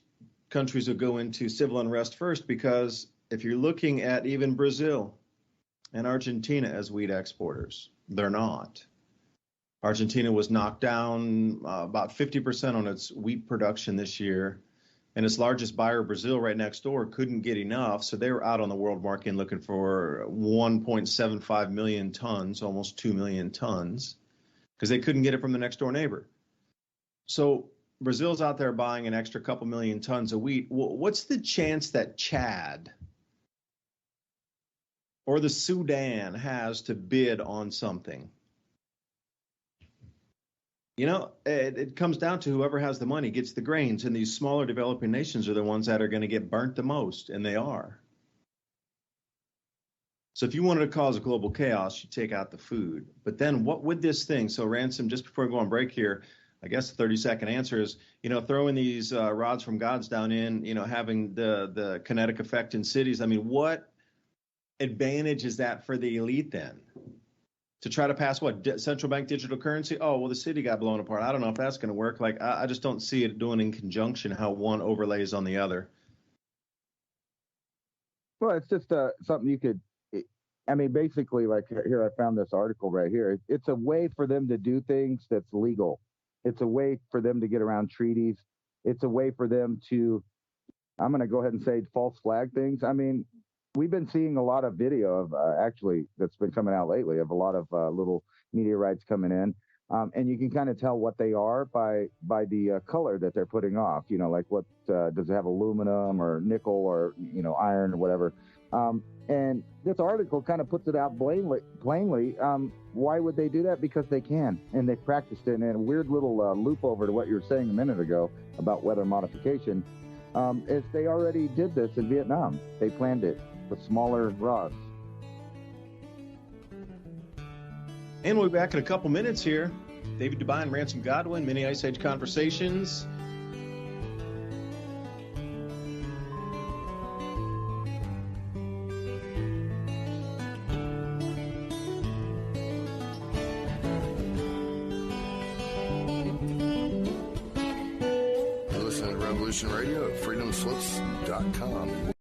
countries will go into civil unrest first, because if you're looking at even Brazil and Argentina as wheat exporters, they're not. Argentina was knocked down about 50% on its wheat production this year, and its largest buyer, Brazil, right next door, couldn't get enough, so they were out on the world market looking for 1.75 million tons, almost 2 million tons, because they couldn't get it from the next door neighbor. So Brazil's out there buying an extra couple million tons of wheat. What's the chance that Chad or the Sudan has to bid on something? It comes down to whoever has the money gets the grains, and these smaller developing nations are the ones that are going to get burnt the most, and they are. So if you wanted to cause global chaos, you take out the food. But then what would this thing, so Ransom, just before we go on break here, I guess the 30-second answer is, throwing these rods from gods down in, having the kinetic effect in cities. I mean, what advantage is that for the elite then? To try to pass what, central bank digital currency? Oh, well, the city got blown apart. I don't know if that's going to work. Like, I just don't see it doing in conjunction how one overlays on the other. Well, it's just something you could, basically, like here, I found this article right here. It's a way for them to do things that's legal. It's a way for them to get around treaties. it's a way for them to, I'm going to go ahead and say, false flag things. I mean, we've been seeing a lot of video of actually that's been coming out lately of a lot of little meteorites coming in. And you can kind of tell what they are by the color that they're putting off. You know, like what does it have, aluminum or nickel or, you know, iron or whatever. And this article kind of puts it out plainly. Why would they do that? Because they can, and they practiced it. And a weird little loop over to what you were saying a minute ago about weather modification is they already did this in Vietnam. They planned it with smaller rods. And we'll be back in a couple minutes here. David DuByne, Ransom Godwin, Mini Ice Age Conversations. You're listening to Revolution Radio at freedomslips.com.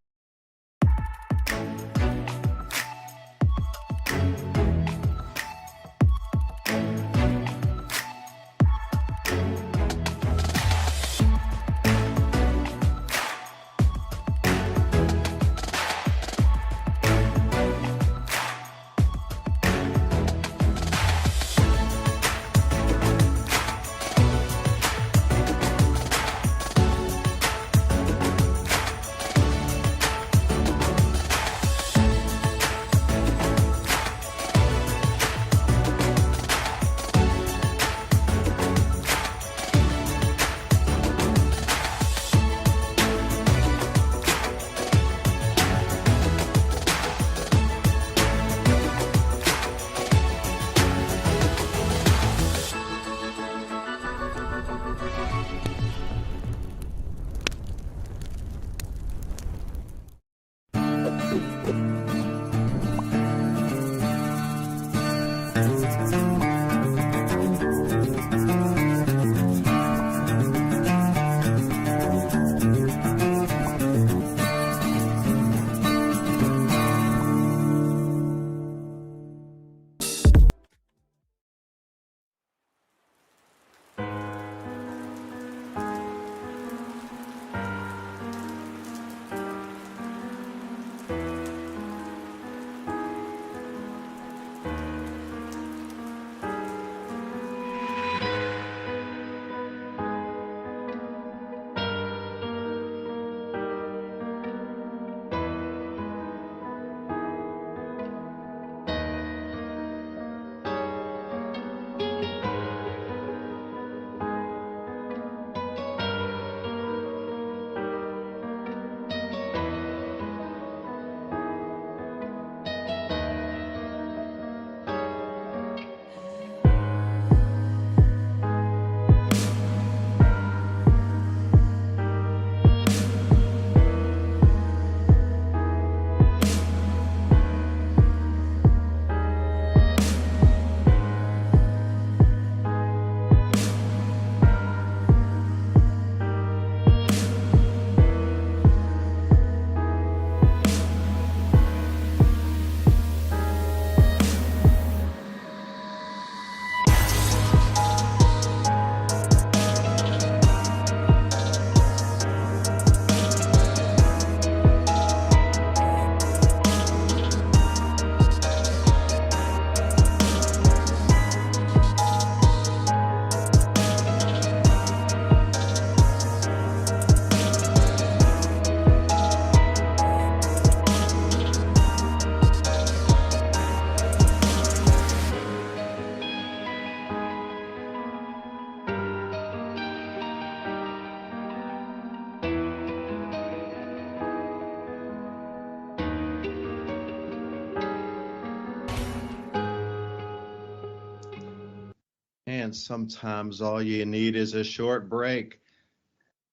And sometimes all you need is a short break.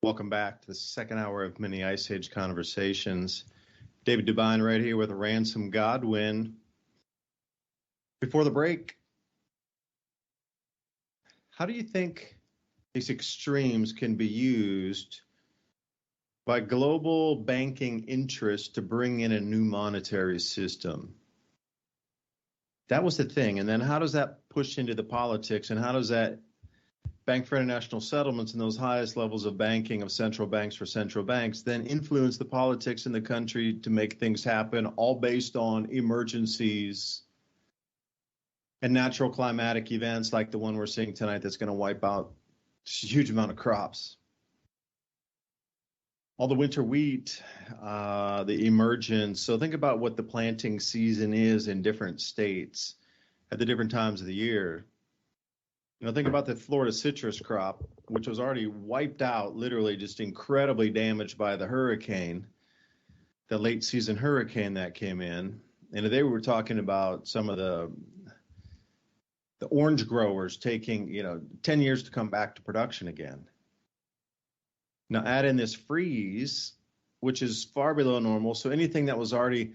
Welcome back to the second hour of Mini Ice Age Conversations. David DuByne right here with Ransom Godwin. Before the break, how do you think these extremes can be used by global banking interests to bring in a new monetary system? That was the thing. And then how does that push into the politics, and how does that Bank for International Settlements and those highest levels of banking of central banks for central banks then influence the politics in the country to make things happen, all based on emergencies and natural climatic events like the one we're seeing tonight that's going to wipe out a huge amount of crops. All the winter wheat, the emergence. So think about what the planting season is in different states at the different times of the year. Think about the Florida citrus crop, which was already wiped out, literally just incredibly damaged by the hurricane, the late season hurricane that came in. And today we were talking about some of the orange growers taking, 10 years to come back to production again. Now add in this freeze, which is far below normal. So anything that was already,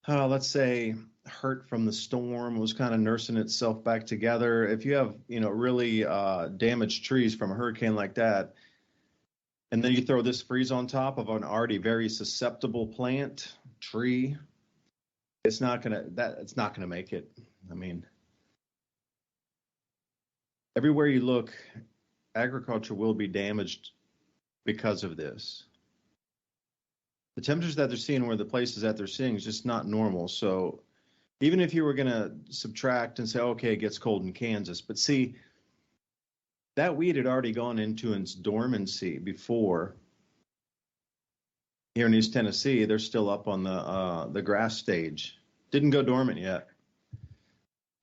let's say, hurt from the storm was kind of nursing itself back together. If you have, really damaged trees from a hurricane like that, and then you throw this freeze on top of an already very susceptible plant, tree, it's not gonna make it. I mean, everywhere you look, agriculture will be damaged because of this. The temperatures that they're seeing, where the places that they're seeing, is just not normal. So even if you were going to subtract and say, okay, it gets cold in Kansas, but see, that wheat had already gone into its dormancy before. Here in East Tennessee, they're still up on the grass stage. Didn't go dormant yet.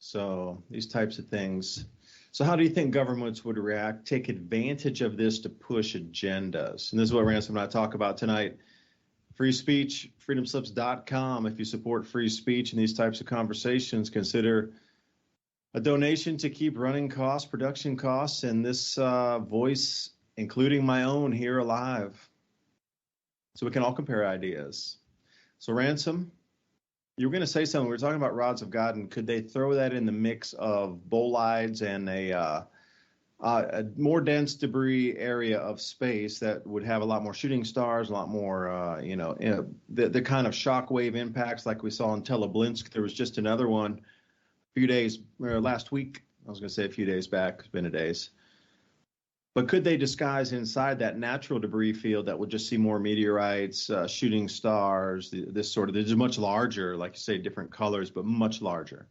So these types of things. So how do you think governments would react, take advantage of this to push agendas? And this is what Ransom and I talk about tonight. Free speech, freedomslips.com. If you support free speech and these types of conversations, consider a donation to keep running costs, production costs, and this voice, including my own, here alive, so we can all compare ideas. So Ransom, you were going to say something. We were talking about rods of God, and could they throw that in the mix of bolides and a more dense debris area of space that would have a lot more shooting stars, a lot more, the kind of shockwave impacts like we saw in Teleblinsk. There was just another one a few days, or last week. I was going to say a few days back. It's been a days. But could they disguise inside that natural debris field that would just see more meteorites, shooting stars, this sort of, they're much larger, like you say, different colors, but much larger.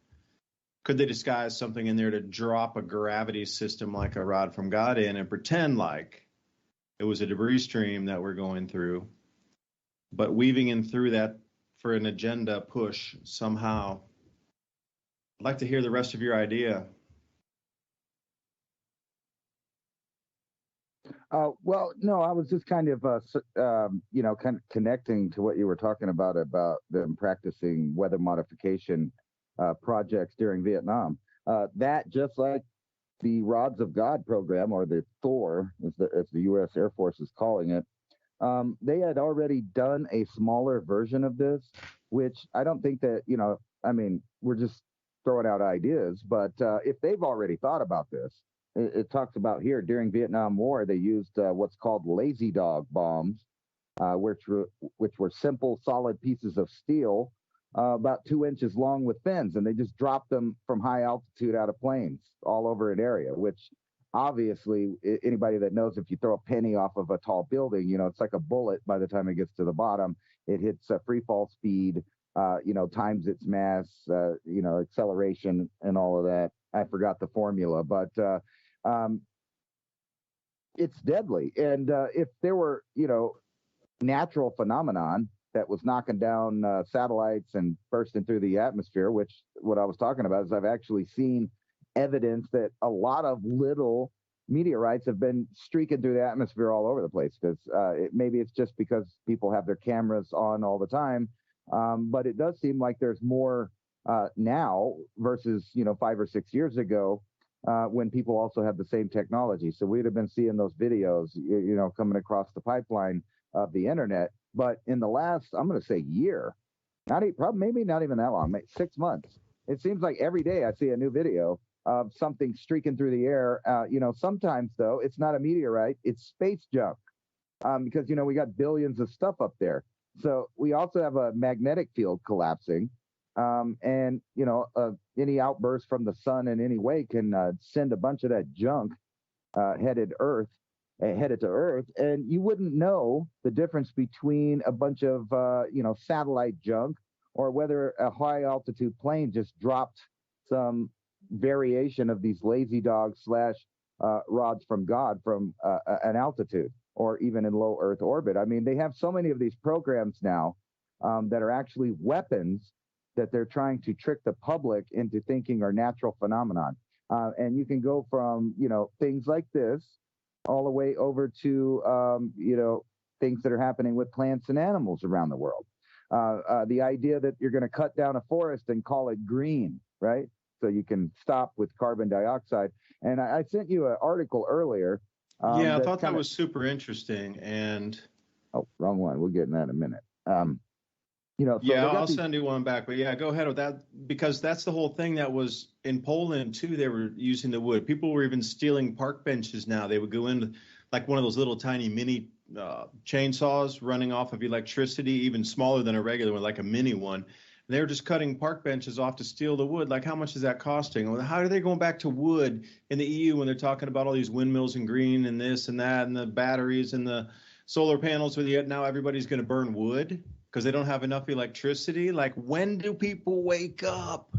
Could they disguise something in there to drop a gravity system like a rod from God in and pretend like it was a debris stream that we're going through, but weaving in through that for an agenda push somehow? I'd like to hear the rest of your idea. Well, no, I was just kind of, kind of connecting to what you were talking about them practicing weather modification projects during Vietnam. That, just like the Rods of God program, or the Thor, as the U.S. Air Force is calling it, they had already done a smaller version of this, which I don't think that, we're just throwing out ideas, but if they've already thought about this, it talks about here during Vietnam War, they used what's called lazy dog bombs, which were simple, solid pieces of steel, about 2 inches long with fins, and they just dropped them from high altitude out of planes all over an area, which obviously anybody that knows, if you throw a penny off of a tall building, it's like a bullet by the time it gets to the bottom. It hits free fall speed, times its mass, acceleration and all of that. I forgot the formula, but it's deadly. And if there were, natural phenomenon that was knocking down satellites and bursting through the atmosphere, which what I was talking about is I've actually seen evidence that a lot of little meteorites have been streaking through the atmosphere all over the place, because maybe it's just because people have their cameras on all the time. But it does seem like there's more now versus, 5 or 6 years ago, when people also had the same technology. So we'd have been seeing those videos, coming across the pipeline of the internet. But in the last, I'm going to say year, maybe not even that long, 6 months, it seems like every day I see a new video of something streaking through the air. Sometimes, though, it's not a meteorite, it's space junk, because, we got billions of stuff up there. So we also have a magnetic field collapsing. And any outburst from the sun in any way can send a bunch of that junk headed to Earth, and you wouldn't know the difference between a bunch of satellite junk or whether a high altitude plane just dropped some variation of these lazy dogs slash rods from God from an altitude or even in low Earth orbit. I mean, they have so many of these programs now that are actually weapons that they're trying to trick the public into thinking are natural phenomenon. And you can go from, things like this all the way over to, things that are happening with plants and animals around the world. The idea that you're going to cut down a forest and call it green, right? So you can stop with carbon dioxide. And I sent you an article earlier. Yeah, I thought that was super interesting. And oh, wrong one. We'll get in that in a minute. I'll send you one back. But yeah, go ahead with that, because that's the whole thing that was in Poland too. They were using the wood. People were even stealing park benches now. They would go into like one of those little tiny mini chainsaws running off of electricity, even smaller than a regular one, like a mini one. And they were just cutting park benches off to steal the wood. Like, how much is that costing? Well, how are they going back to wood in the EU when they're talking about all these windmills and green and this and that and the batteries and the solar panels? With yet now everybody's going to burn wood because they don't have enough electricity. Like, when do people wake up?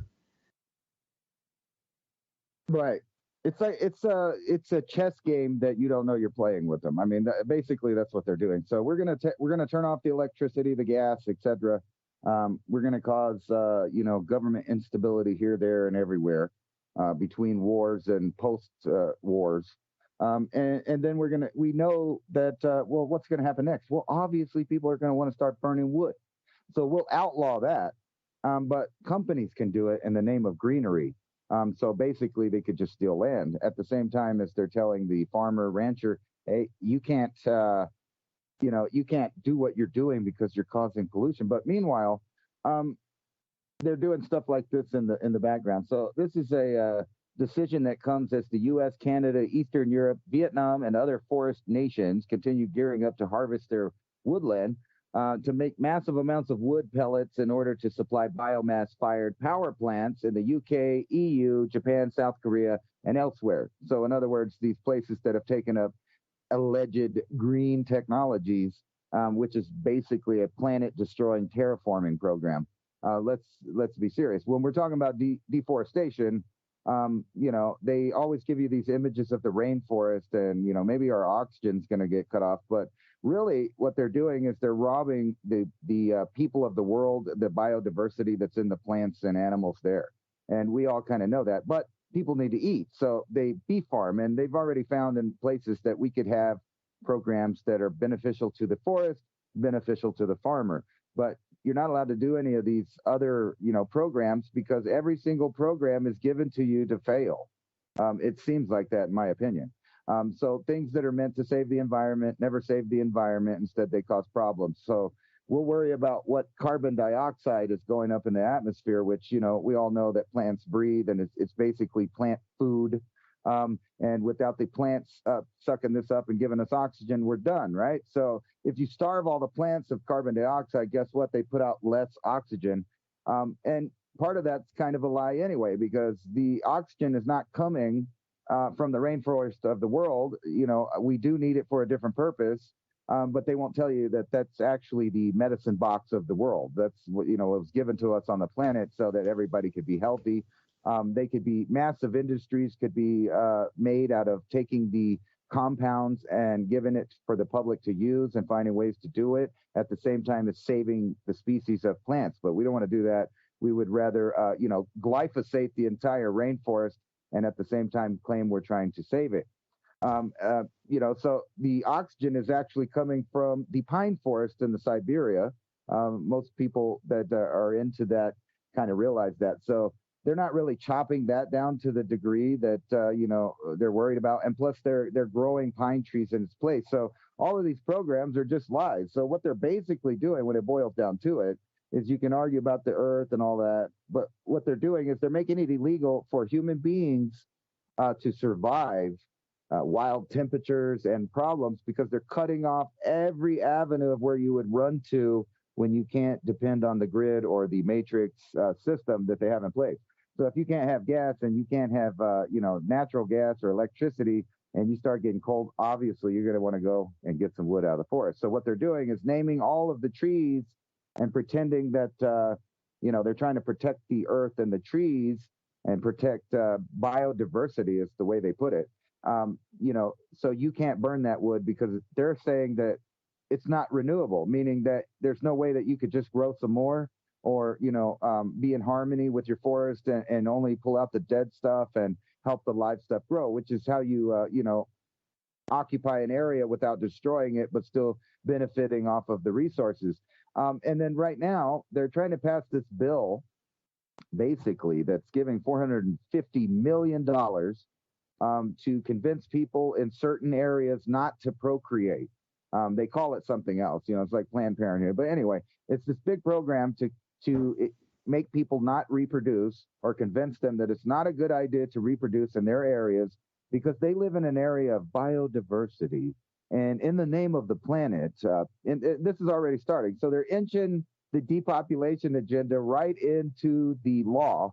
Right. It's like it's a chess game that you don't know you're playing with them. I mean, basically that's what they're doing. So we're gonna turn off the electricity, the gas, etc. We're gonna cause government instability here, there, and everywhere between wars and post wars. And then we know that, what's going to happen next? Well, obviously people are going to want to start burning wood. So we'll outlaw that. But companies can do it in the name of greenery. So basically they could just steal land at the same time as they're telling the farmer rancher, hey, you can't do what you're doing because you're causing pollution. But meanwhile, they're doing stuff like this in the background. So this is a decision that comes as the U.S., Canada, Eastern Europe, Vietnam, and other forest nations continue gearing up to harvest their woodland to make massive amounts of wood pellets in order to supply biomass-fired power plants in the UK, EU, Japan, South Korea, and elsewhere. So in other words, these places that have taken up alleged green technologies, which is basically a planet-destroying terraforming program. Let's be serious. When we're talking about deforestation, they always give you these images of the rainforest and, maybe our oxygen's going to get cut off. But really what they're doing is they're robbing the people of the world, the biodiversity that's in the plants and animals there. And we all kind of know that. But people need to eat. So they bee farm, and they've already found in places that we could have programs that are beneficial to the forest, beneficial to the farmer. But you're not allowed to do any of these other, programs because every single program is given to you to fail. It seems like that, in my opinion. So things that are meant to save the environment never save the environment. Instead, they cause problems. So we'll worry about what carbon dioxide is going up in the atmosphere, which, we all know that plants breathe, and it's basically plant food. And without the plants sucking this up and giving us oxygen, we're done, right? So if you starve all the plants of carbon dioxide, guess what? They put out less oxygen. And part of that's kind of a lie anyway, because the oxygen is not coming from the rainforest of the world. We do need it for a different purpose, but they won't tell you that that's actually the medicine box of the world. That's what, it was given to us on the planet so that everybody could be healthy. They could be massive industries could be made out of taking the compounds and giving it for the public to use and finding ways to do it at the same time as saving the species of plants. But we don't want to do that. We would rather, glyphosate the entire rainforest and at the same time claim we're trying to save it. So the oxygen is actually coming from the pine forest in the Siberia. Most people that are into that kind of realize that. So they're not really chopping that down to the degree that, they're worried about. And plus they're growing pine trees in its place. So all of these programs are just lies. So what they're basically doing when it boils down to it is you can argue about the earth and all that, but what they're doing is they're making it illegal for human beings to survive wild temperatures and problems because they're cutting off every avenue of where you would run to when you can't depend on the grid or the matrix system that they have in place. So if you can't have gas and you can't have, natural gas or electricity, and you start getting cold, obviously you're going to want to go and get some wood out of the forest. So what they're doing is naming all of the trees and pretending that, they're trying to protect the earth and the trees and protect biodiversity is the way they put it. So you can't burn that wood because they're saying that it's not renewable, meaning that there's no way that you could just grow some more or, be in harmony with your forest and only pull out the dead stuff and help the live stuff grow, which is how you, occupy an area without destroying it, but still benefiting off of the resources. And then right now they're trying to pass this bill, basically, that's giving $450 million to convince people in certain areas not to procreate. They call it something else, it's like Planned Parenthood. But anyway, it's this big program to make people not reproduce or convince them that it's not a good idea to reproduce in their areas because they live in an area of biodiversity. And in the name of the planet, and this is already starting. So they're inching the depopulation agenda right into the law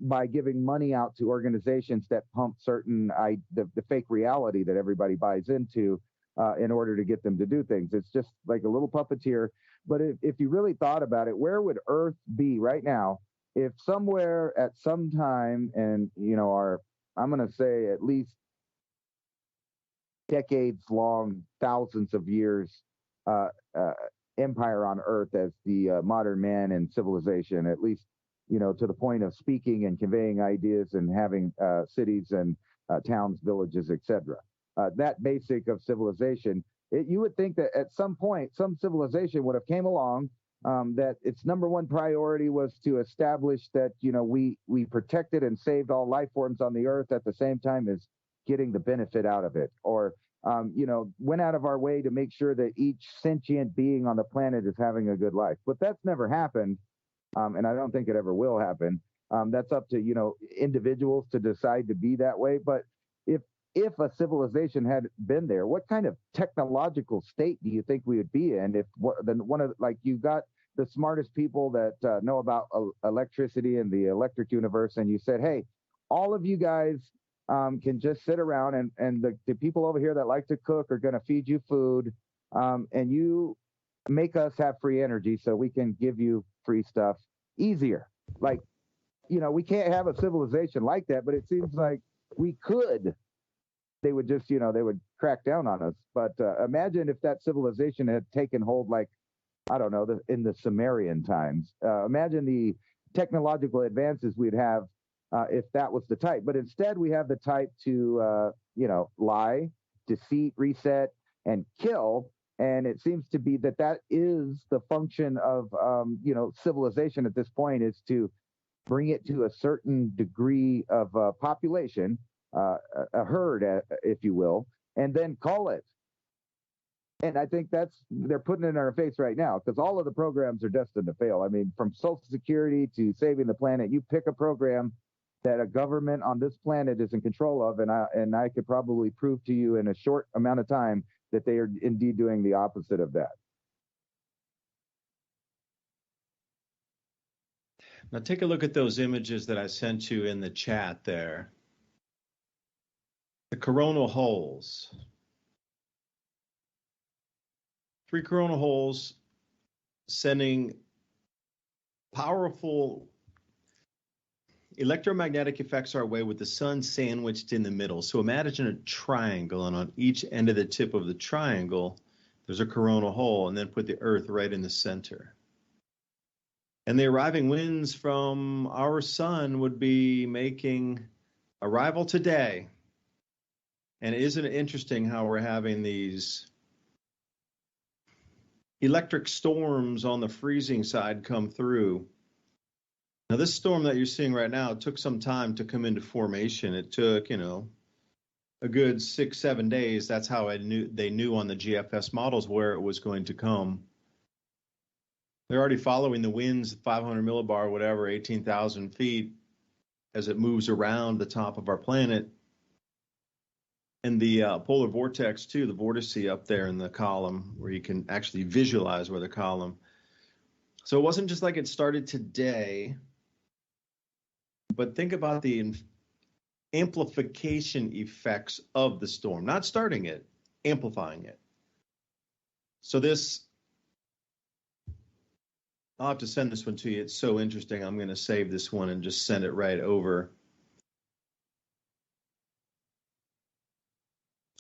by giving money out to organizations that pump certain the fake reality that everybody buys into in order to get them to do things. It's just like a little puppeteer. But if you really thought about it, where would Earth be right now if somewhere at some time, and I'm going to say at least decades long, thousands of years empire on Earth as the modern man and civilization, at least, to the point of speaking and conveying ideas and having cities and towns, villages, etc. That basic of civilization, you would think that at some point, some civilization would have came along that its number one priority was to establish that, we protected and saved all life forms on the Earth at the same time as getting the benefit out of it, or went out of our way to make sure that each sentient being on the planet is having a good life. But that's never happened, and I don't think it ever will happen. That's up to individuals to decide to be that way. But if a civilization had been there, what kind of technological state do you think we would be in? If you got the smartest people that know about electricity and the electric universe, and you said, hey, all of you guys can just sit around and the people over here that like to cook are going to feed you food, and you make us have free energy so we can give you free stuff easier. Like, we can't have a civilization like that, but it seems like we could. They would just, they would crack down on us. But imagine if that civilization had taken hold, like, I don't know, in the Sumerian times. Imagine the technological advances we'd have if that was the type. But instead, we have the type to, lie, deceit, reset, and kill. And it seems to be that is the function of, civilization at this point, is to bring it to a certain degree of population, a herd, if you will, and then call it. And I think they're putting it in our face right now, because all of the programs are destined to fail. I mean, from Social Security to saving the planet, you pick a program that a government on this planet is in control of, and I could probably prove to you in a short amount of time that they are indeed doing the opposite of that. Now take a look at those images that I sent you in the chat there. The coronal holes. 3 coronal holes sending powerful electromagnetic effects our way with the sun sandwiched in the middle. So imagine a triangle, and on each end of the tip of the triangle, there's a coronal hole, and then put the Earth right in the center. And the arriving winds from our sun would be making arrival today. And isn't it interesting how we're having these electric storms on the freezing side come through? Now, this storm that you're seeing right now took some time to come into formation. It took, a good 6-7 days. That's how they knew on the GFS models where it was going to come. They're already following the winds, 500 millibar, whatever, 18,000 feet, as it moves around the top of our planet. And the polar vortex, too, the vortice up there in the column, where you can actually visualize where the column. So it wasn't just like it started today, but think about the amplification effects of the storm, not starting it, amplifying it. So this, I'll have to send this one to you. It's so interesting. I'm going to save this one and just send it right over.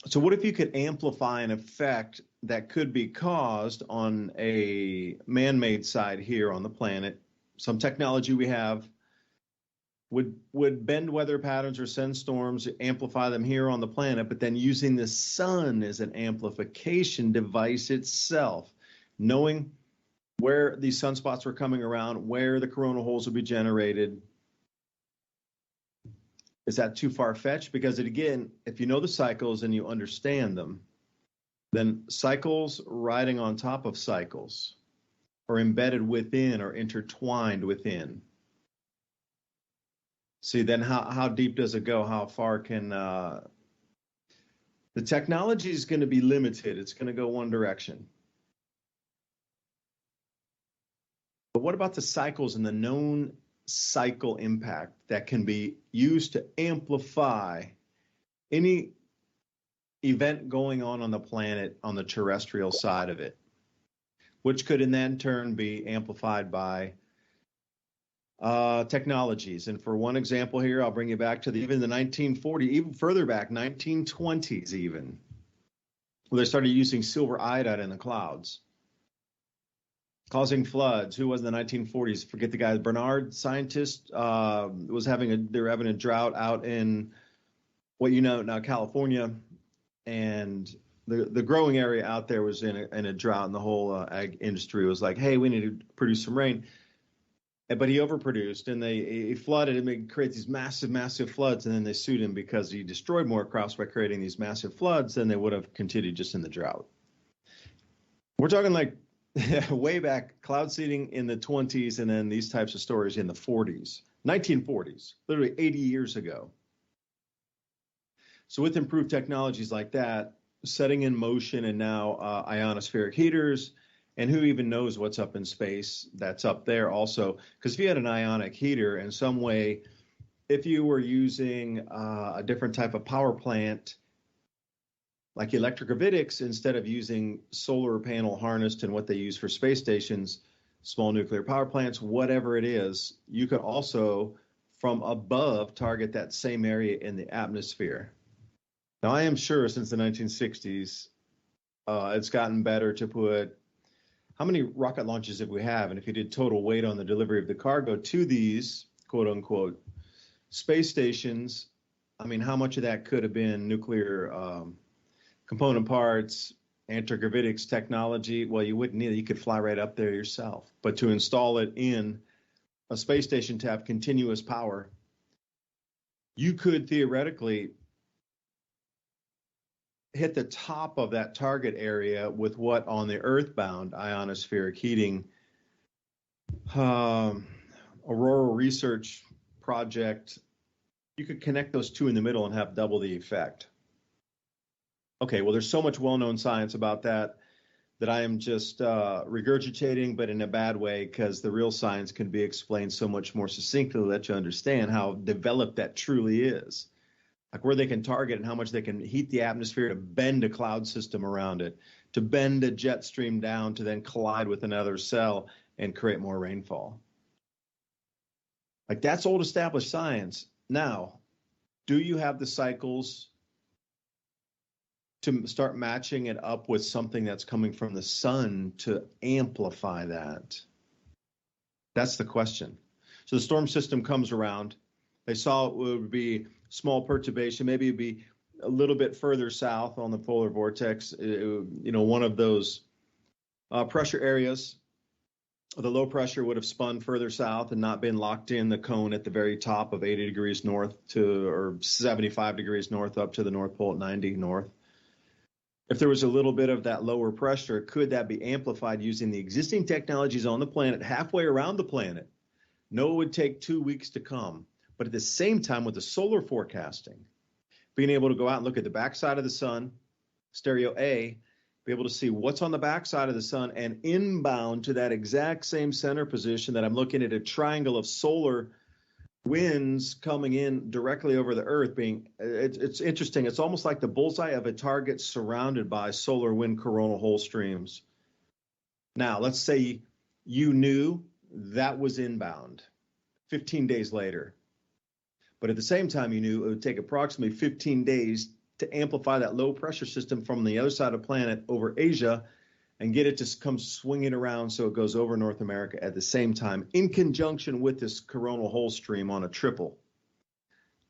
So what if you could amplify an effect that could be caused on a man-made side here on the planet? Some technology we have would bend weather patterns or send storms, amplify them here on the planet, but then using the sun as an amplification device itself, knowing where these sunspots were coming around, where the coronal holes would be generated. Is that too far-fetched? Because again, if you know the cycles and you understand them, then cycles riding on top of cycles or embedded within or intertwined within. See, then how deep does it go? How far can the technology is going to be limited. It's going to go one direction. But what about the cycles and the known cycle impact that can be used to amplify any event going on the planet on the terrestrial side of it, which could in then turn be amplified by technologies? And for one example here, I'll bring you back to even the 1940s, even further back, 1920s even, where they started using silver iodide in the clouds, causing floods. Who was in the 1940s? Forget the guy. Bernard, scientist, they were having a drought out in what you know now, California, and the growing area out there was in a drought, and the whole ag industry was like, hey, we need to produce some rain. But he overproduced, and he flooded and create these massive floods, and then they sued him because he destroyed more crops by creating these massive floods than they would have continued just in the drought. We're talking like way back, cloud seeding in the 20s, and then these types of stories in the 40s, 1940s, literally 80 years ago. So with improved technologies like that, setting in motion and now ionospheric heaters, and who even knows what's up in space that's up there also. Because if you had an ionic heater in some way, if you were using a different type of power plant, like electrogravitics, instead of using solar panel harnessed and what they use for space stations, small nuclear power plants, whatever it is, you could also, from above, target that same area in the atmosphere. Now, I am sure since the 1960s, it's gotten better to put, how many rocket launches have we have? And if you did total weight on the delivery of the cargo to these, quote unquote, space stations, I mean, how much of that could have been nuclear component parts, antigravitics technology? Well, you wouldn't need it. You could fly right up there yourself. But to install it in a space station to have continuous power, you could theoretically hit the top of that target area with what on the earthbound ionospheric heating Aurora research project, you could connect those two in the middle and have double the effect. Okay, well, there's so much well-known science about that I am just regurgitating, but in a bad way, because the real science can be explained so much more succinctly to let you understand how developed that truly is. Like where they can target and how much they can heat the atmosphere to bend a cloud system around it, to bend a jet stream down to then collide with another cell and create more rainfall. Like that's old established science. Now, do you have the cycles to start matching it up with something that's coming from the sun to amplify that? That's the question. So the storm system comes around. They saw it would be small perturbation, maybe it'd be a little bit further south on the polar vortex, one of those pressure areas. The low pressure would have spun further south and not been locked in the cone at the very top of 80 degrees north or 75 degrees north up to the North Pole at 90 north. If there was a little bit of that lower pressure, could that be amplified using the existing technologies on the planet, halfway around the planet? No, it would take 2 weeks to come. But at the same time, with the solar forecasting, being able to go out and look at the backside of the sun, stereo A, be able to see what's on the backside of the sun, and inbound to that exact same center position that I'm looking at a triangle of solar winds coming in directly over the Earth. It's interesting. It's almost like the bullseye of a target surrounded by solar wind coronal hole streams. Now, let's say you knew that was inbound 15 days later. But at the same time, you knew it would take approximately 15 days to amplify that low pressure system from the other side of the planet over Asia and get it to come swinging around so it goes over North America at the same time, in conjunction with this coronal hole stream on a triple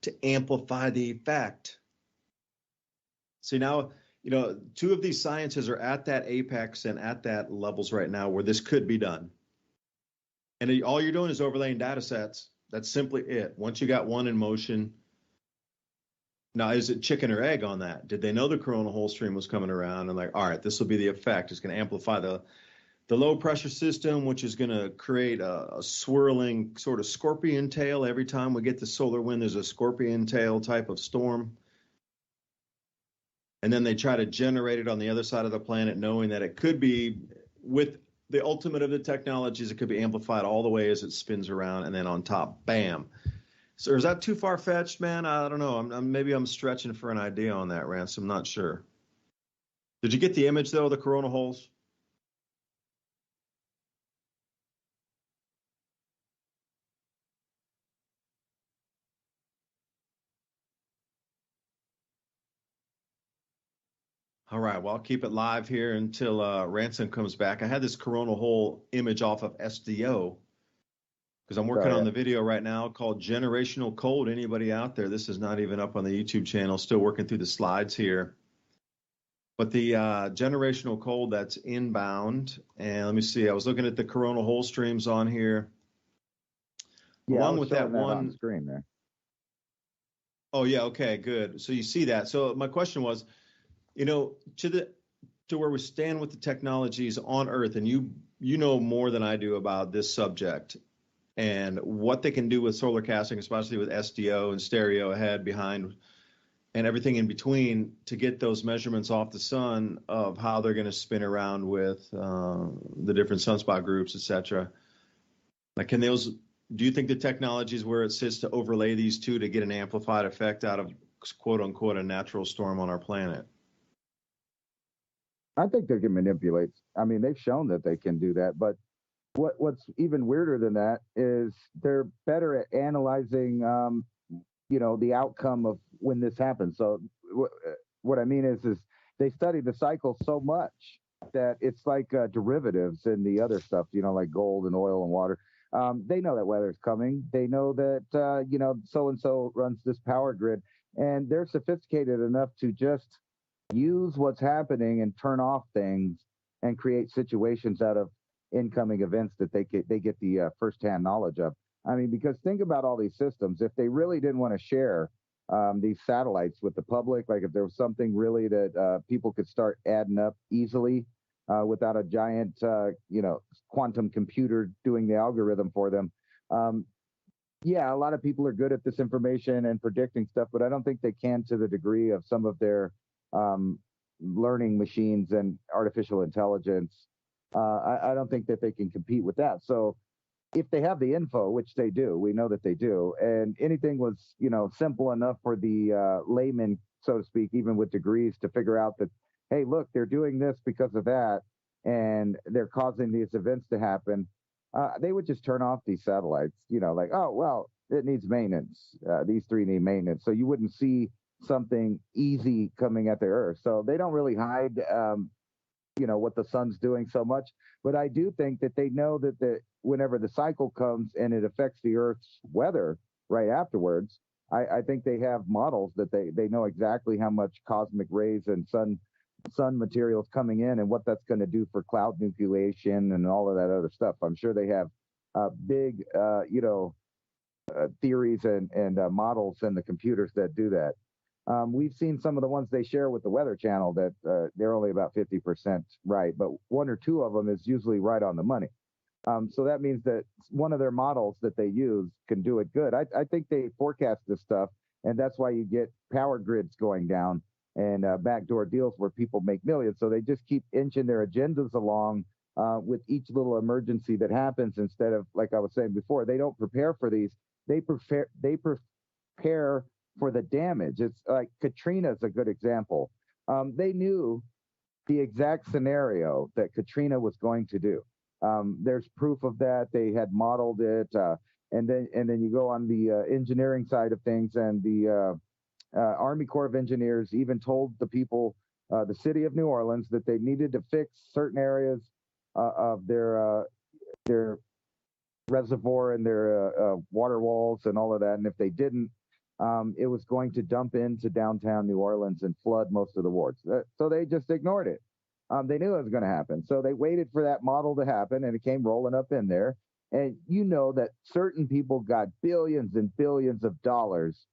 to amplify the effect. See, now, two of these sciences are at that apex and at that levels right now where this could be done. And all you're doing is overlaying data sets. That's simply it. Once you got one in motion. Now, is it chicken or egg on that? Did they know the coronal hole stream was coming around and like, all right, this will be the effect. It's going to amplify the low pressure system, which is going to create a swirling sort of scorpion tail. Every time we get the solar wind, there's a scorpion tail type of storm. And then they try to generate it on the other side of the planet, knowing that it could be, with the ultimate of the technologies, it could be amplified all the way as it spins around, and then on top, bam. So is that too far-fetched, man? I don't know. Maybe I'm stretching for an idea on that, Ransom. Not sure. Did you get the image, though, of the coronal holes? All right, well, I'll keep it live here until Ransom comes back. I had this coronal hole image off of SDO because I'm working on the video right now called Generational Cold. Anybody out there? This is not even up on the YouTube channel. Still working through the slides here. But the generational cold that's inbound, and let me see. I was looking at the coronal hole streams on here. Yeah, along with that one on screen there. Oh yeah, okay, good. So you see that. So my question was, to where we stand with the technologies on Earth, and you know more than I do about this subject and what they can do with solar casting, especially with SDO and stereo ahead, behind, and everything in between, to get those measurements off the sun of how they're going to spin around with the different sunspot groups, etc. Like, do you think the technology is where it sits to overlay these two to get an amplified effect out of, quote unquote, a natural storm on our planet? I think they can manipulate. I mean, they've shown that they can do that, but what's even weirder than that is they're better at analyzing, the outcome of when this happens. So what I mean is they study the cycle so much that it's like derivatives in the other stuff, like gold and oil and water. They know that weather's coming. They know that, so-and-so runs this power grid, and they're sophisticated enough to just use what's happening and turn off things and create situations out of incoming events that they get the firsthand knowledge of. I mean, because think about all these systems. If they really didn't want to share these satellites with the public, like if there was something really that people could start adding up easily without a giant, quantum computer doing the algorithm for them. Yeah, a lot of people are good at this information and predicting stuff, but I don't think they can to the degree of some of their learning machines and artificial intelligence. I don't think that they can compete with that. So if they have the info, which they do, we know that they do, and anything was, simple enough for the layman, so to speak, even with degrees, to figure out that, hey, look, they're doing this because of that, and they're causing these events to happen, they would just turn off these satellites, like, oh, well, it needs maintenance. These three need maintenance. So you wouldn't see something easy coming at the Earth. So they don't really hide, what the sun's doing so much. But I do think that they know that whenever the cycle comes and it affects the Earth's weather right afterwards, I think they have models that they know exactly how much cosmic rays and sun materials coming in and what that's going to do for cloud nucleation and all of that other stuff. I'm sure they have big, theories and models in the computers that do that. We've seen some of the ones they share with the Weather Channel that they're only about 50% right, but one or two of them is usually right on the money. So that means that one of their models that they use can do it good. I think they forecast this stuff, and that's why you get power grids going down. and backdoor deals where people make millions. So they just keep inching their agendas along with each little emergency that happens, instead of, like I was saying before, they don't prepare for these. They prepare for the damage. It's like Katrina is a good example. They knew the exact scenario that Katrina was going to do. There's proof of that. They had modeled it, and then you go on the engineering side of things, and the Army Corps of Engineers even told the people, the city of New Orleans, that they needed to fix certain areas of their reservoir and their water walls and all of that. And if they didn't, it was going to dump into downtown New Orleans and flood most of the wards. So they just ignored it. They knew it was going to happen. So they waited for that model to happen, and it came rolling up in there. And you know that certain people got billions and billions of dollars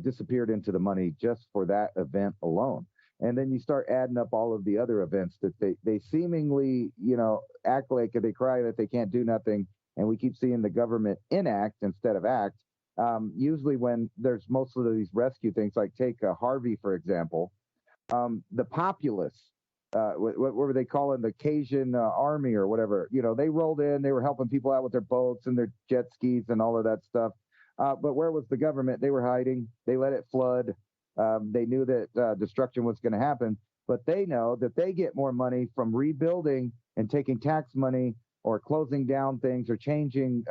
disappeared into the money just for that event alone. And then you start adding up all of the other events that they seemingly, act like they cry that they can't do nothing. And we keep seeing the government enact instead of act. Usually when there's most of these rescue things, like take Harvey, for example, the populace, what were they calling the Cajun army or whatever, they rolled in, they were helping people out with their boats and their jet skis and all of that stuff. But where was the government? They were hiding. They let it flood. They knew that destruction was going to happen, but they know that they get more money from rebuilding and taking tax money or closing down things or changing,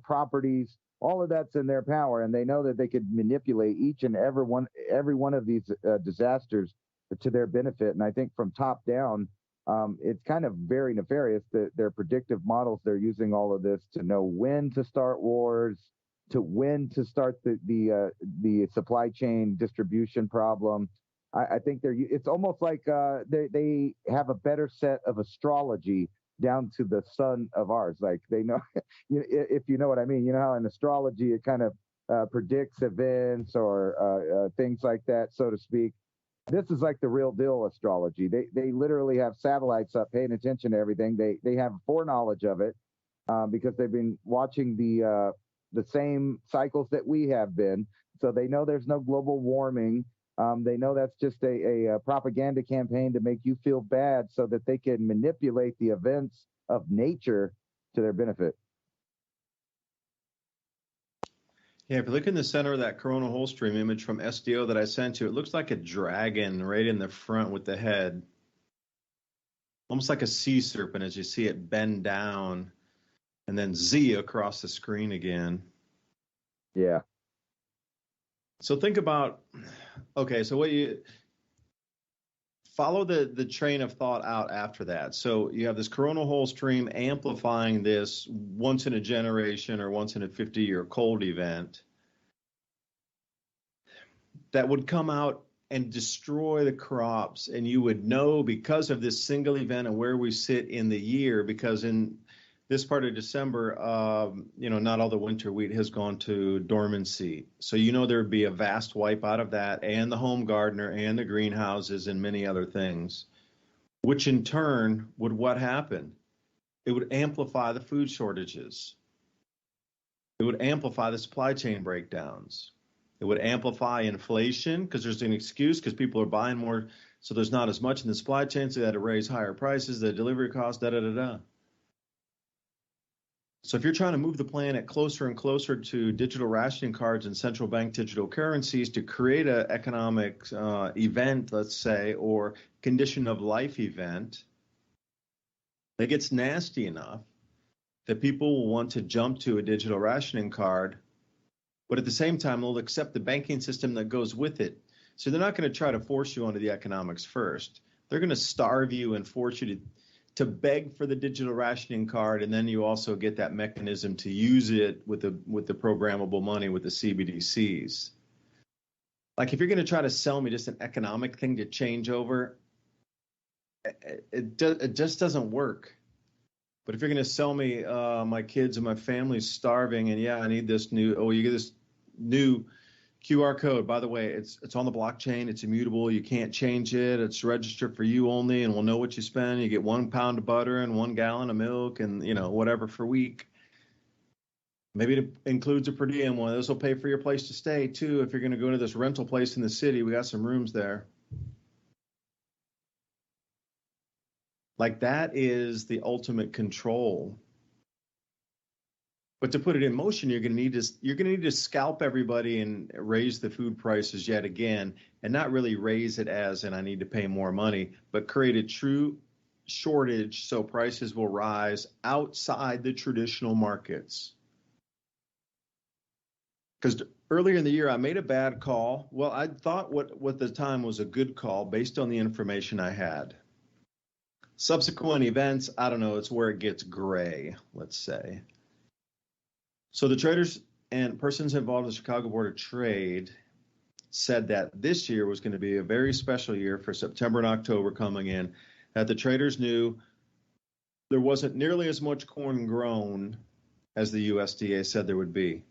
properties. All of that's in their power, and they know that they could manipulate each and every one of these disasters to their benefit. And I think from top down, it's kind of very nefarious that their predictive models, they're using all of this to know when to start wars, to when to start the supply chain distribution problem. I think it's almost like they have a better set of astrology down to the sun of ours. Like they know, if you know what I mean. You know how in astrology it kind of predicts events or things like that, so to speak. This is like the real deal astrology. They literally have satellites up paying attention to everything. They have foreknowledge of it because they've been watching the same cycles that we have been. So they know there's no global warming. They know that's just a propaganda campaign to make you feel bad so that they can manipulate the events of nature to their benefit. Yeah, if you look in the center of that coronal hole stream image from SDO that I sent you, it looks like a dragon right in the front with the head. Almost like a sea serpent as you see it bend down and then Z across the screen again. Yeah. So think about, okay, so what you follow the train of thought out after that. So you have this coronal hole stream amplifying this once in a generation or once in a 50-year cold event that would come out and destroy the crops. And you would know because of this single event and where we sit in the year, because in this part of December, not all the winter wheat has gone to dormancy. So there would be a vast wipe out of that and the home gardener and the greenhouses and many other things, which in turn would what happen? It would amplify the food shortages. It would amplify the supply chain breakdowns. It would amplify inflation because there's an excuse because people are buying more, so there's not as much in the supply chain, so they had to raise higher prices, the delivery costs, da-da-da-da. So if you're trying to move the planet closer and closer to digital rationing cards and central bank digital currencies to create an economic event, let's say, or condition of life event, it gets nasty enough that people will want to jump to a digital rationing card, but at the same time, they'll accept the banking system that goes with it. So they're not going to try to force you onto the economics first. They're going to starve you and force you to beg for the digital rationing card, and then you also get that mechanism to use it with the programmable money with the CBDCs. Like if you're going to try to sell me just an economic thing to change over, it just doesn't work. But if you're going to sell me my kids and my family's starving, and I need this you get this new QR code. By the way, it's on the blockchain. It's immutable. You can't change it. It's registered for you only, and we'll know what you spend. You get 1 pound of butter and 1 gallon of milk and, whatever for a week. Maybe it includes a per diem one. This will pay for your place to stay, too. If you're going to go to this rental place in the city, we got some rooms there. Like that is the ultimate control. But to put it in motion, you're going to need to scalp everybody and raise the food prices yet again, and not really raise it as and I need to pay more money, but create a true shortage so prices will rise outside the traditional markets. Because earlier in the year, I made a bad call. Well, I thought what the time was a good call based on the information I had. Subsequent events, I don't know, it's where it gets gray, let's say. So the traders and persons involved in the Chicago Board of Trade said that this year was going to be a very special year for September and October coming in, that the traders knew there wasn't nearly as much corn grown as the USDA said there would be.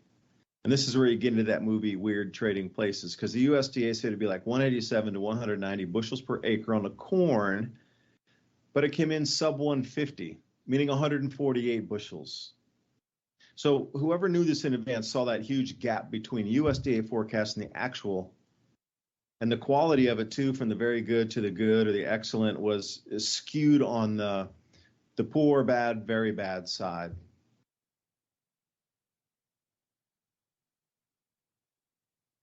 And this is where you get into that movie Weird Trading Places, because the USDA said it'd be like 187 to 190 bushels per acre on the corn, but it came in sub 150, meaning 148 bushels. So whoever knew this in advance saw that huge gap between USDA forecast and the actual, and the quality of it too, from the very good to the good or the excellent, was skewed on the poor, bad, very bad side.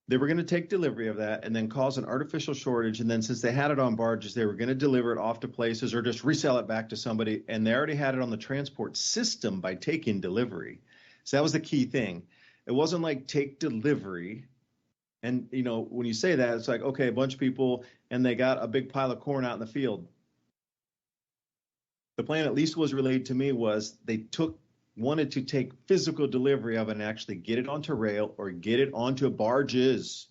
They were going to take delivery of that and then cause an artificial shortage. And then since they had it on barges, they were going to deliver it off to places or just resell it back to somebody. And they already had it on the transport system by taking delivery. So that was the key thing. It wasn't like take delivery. And, you know, when you say that, it's like, okay, a bunch of people and they got a big pile of corn out in the field. The plan, at least was relayed to me, was they wanted to take physical delivery of it and actually get it onto rail or get it onto barges,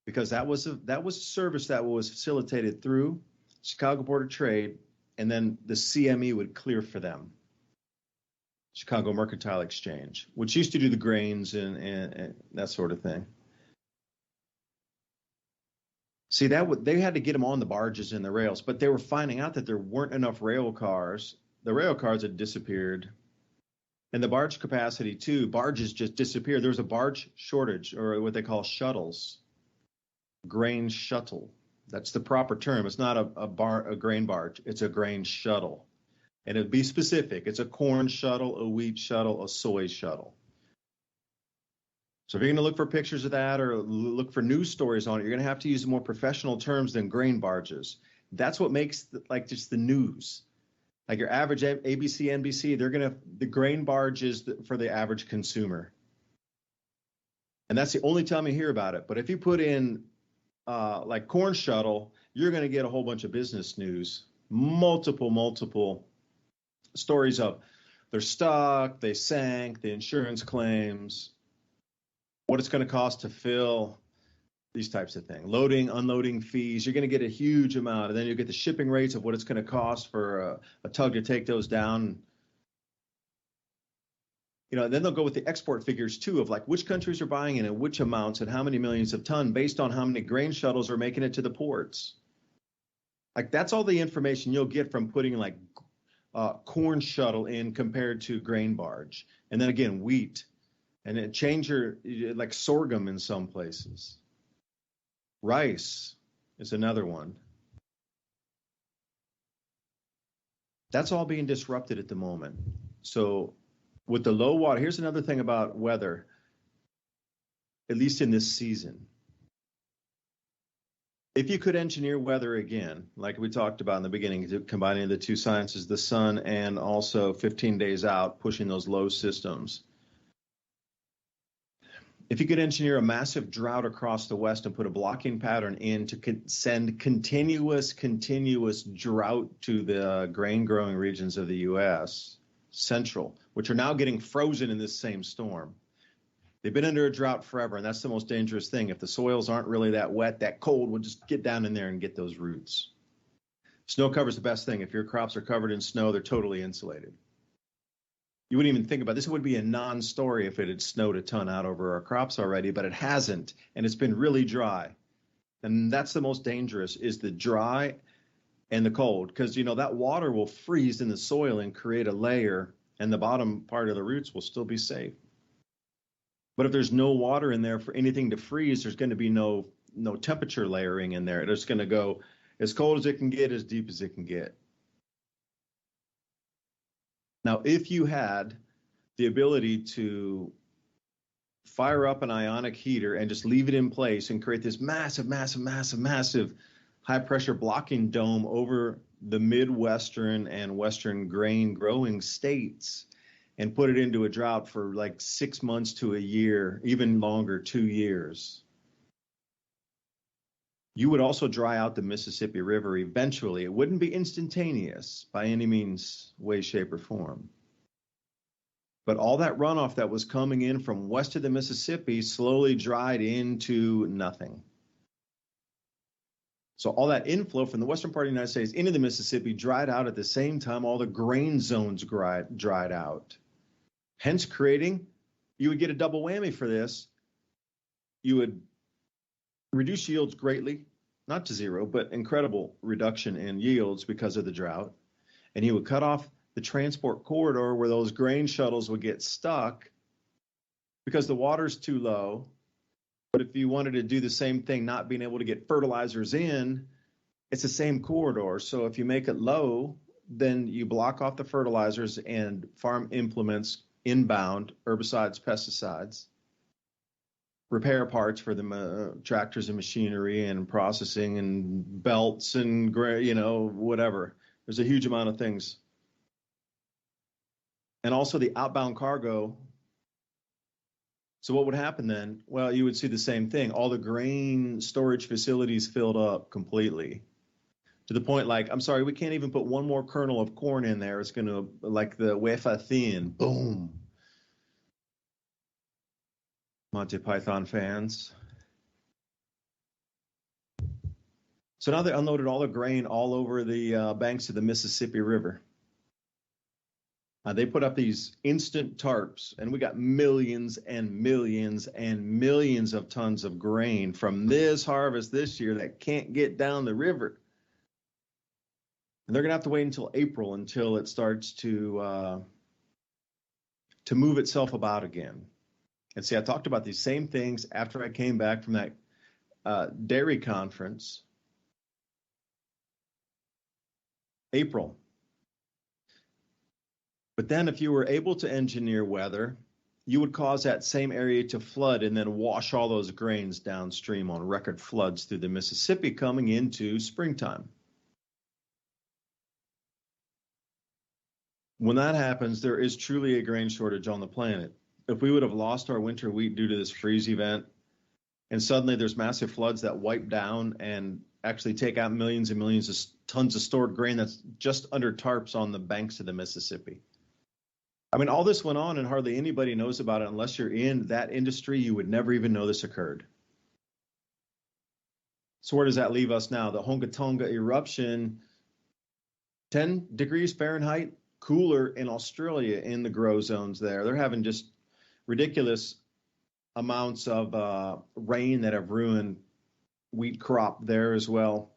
because that was a service that was facilitated through Chicago Board of Trade, and then the CME would clear for them, Chicago Mercantile Exchange, which used to do the grains and that sort of thing. See, they had to get them on the barges and the rails, but they were finding out that there weren't enough rail cars. The rail cars had disappeared. And the barge capacity too, barges just disappeared. There was a barge shortage, or what they call shuttles, grain shuttle. That's the proper term. It's not a grain barge. It's a grain shuttle. And it'd be specific. It's a corn shuttle, a wheat shuttle, a soy shuttle. So if you're going to look for pictures of that or look for news stories on it, you're going to have to use more professional terms than grain barges. That's what makes just the news. Like your average ABC, NBC, the grain barge is for the average consumer. And that's the only time you hear about it. But if you put in like corn shuttle, you're going to get a whole bunch of business news, multiple stories of they're stuck, they sank, the insurance claims, what it's going to cost to fill, these types of things, loading, unloading fees. You're going to get a huge amount, and then you get the shipping rates of what it's going to cost for a tug to take those down. You know, and then they'll go with the export figures too, of like which countries are buying it and which amounts and how many millions of ton based on how many grain shuttles are making it to the ports. Like that's all the information you'll get from putting like corn shuttle in compared to grain barge. And then again, wheat, and then change your like sorghum in some places. Rice is another one. That's all being disrupted at the moment. So with the low water, here's another thing about weather, at least in this season. If you could engineer weather again, like we talked about in the beginning, combining the two sciences, the sun and also 15 days out, pushing those low systems. If you could engineer a massive drought across the West and put a blocking pattern in to send continuous drought to the grain growing regions of the U.S., central, which are now getting frozen in this same storm. They've been under a drought forever, and that's the most dangerous thing. If the soils aren't really that wet, that cold will just get down in there and get those roots. Snow cover's the best thing. If your crops are covered in snow, they're totally insulated. You wouldn't even think about this. It would be a non-story if it had snowed a ton out over our crops already, but it hasn't, and it's been really dry. And that's the most dangerous, is the dry and the cold, because you know that water will freeze in the soil and create a layer, and the bottom part of the roots will still be safe. But if there's no water in there for anything to freeze, there's going to be no temperature layering in there. It's going to go as cold as it can get, as deep as it can get. Now, if you had the ability to fire up an ionic heater and just leave it in place and create this massive high pressure blocking dome over the Midwestern and Western grain growing states and put it into a drought for like 6 months to a year, even longer, 2 years, you would also dry out the Mississippi River eventually. It wouldn't be instantaneous by any means, way, shape, or form. But all that runoff that was coming in from west of the Mississippi slowly dried into nothing. So all that inflow from the western part of the United States into the Mississippi dried out at the same time all the grain zones dried out. Hence creating, you would get a double whammy for this. You would reduce yields greatly, not to zero, but incredible reduction in yields because of the drought. And you would cut off the transport corridor where those grain shuttles would get stuck because the water's too low. But if you wanted to do the same thing, not being able to get fertilizers in, it's the same corridor. So if you make it low, then you block off the fertilizers and farm implements inbound, herbicides, pesticides, repair parts for the tractors and machinery and processing and belts and, whatever. There's a huge amount of things. And also the outbound cargo. So what would happen then? Well, you would see the same thing. All the grain storage facilities filled up completely to the point like, I'm sorry, we can't even put one more kernel of corn in there. It's going to, like the wafer thin, boom. Monty Python fans. So now they unloaded all the grain all over the banks of the Mississippi River. They put up these instant tarps, and we got millions and millions and millions of tons of grain from this harvest this year that can't get down the river. And they're going to have to wait until April until it starts to move itself about again. And see, I talked about these same things after I came back from that dairy conference. April. But then if you were able to engineer weather, you would cause that same area to flood and then wash all those grains downstream on record floods through the Mississippi coming into springtime. When that happens, there is truly a grain shortage on the planet. If we would have lost our winter wheat due to this freeze event, and suddenly there's massive floods that wipe down and actually take out millions and millions of tons of stored grain that's just under tarps on the banks of the Mississippi. I mean, all this went on and hardly anybody knows about it. Unless you're in that industry, you would never even know this occurred. So where does that leave us now? The Honga Tonga eruption, 10 degrees Fahrenheit, cooler in Australia in the grow zones there. They're having just ridiculous amounts of rain that have ruined wheat crop there as well.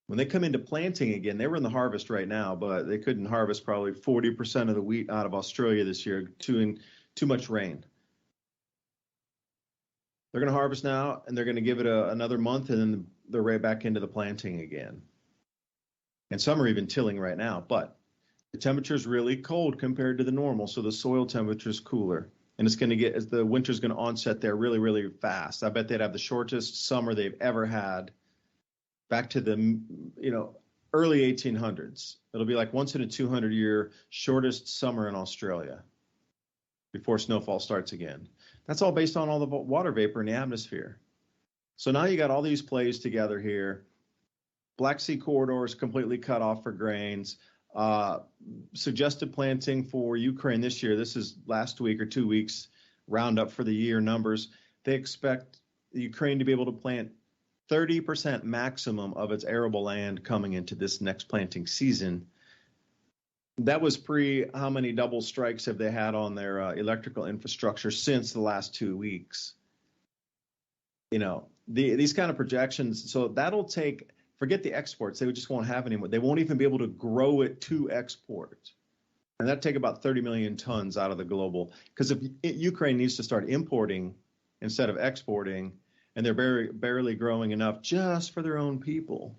When they come into planting again, they were in the harvest right now, but they couldn't harvest probably 40% of the wheat out of Australia this year, too much rain. They're going to harvest now, and they're going to give it another month, and then they're right back into the planting again. And some are even tilling right now, but the temperature is really cold compared to the normal, so the soil temperature is cooler. And it's going to get, as the winter's going to onset there really, really fast. I bet they'd have the shortest summer they've ever had back to the, early 1800s. It'll be like once in a 200-year shortest summer in Australia before snowfall starts again. That's all based on all the water vapor in the atmosphere. So now you got all these plays together here. Black Sea corridor is completely cut off for grains. Suggested planting for Ukraine this year. This is last week or 2 weeks roundup for the year numbers. They expect Ukraine to be able to plant 30% maximum of its arable land coming into this next planting season. That was pre how many double strikes have they had on their electrical infrastructure since the last 2 weeks. These kind of projections. So that'll take, forget the exports. They just won't have any more. They won't even be able to grow it to export. And that'd take about 30 million tons out of the global. Because if Ukraine needs to start importing instead of exporting, and they're barely growing enough just for their own people,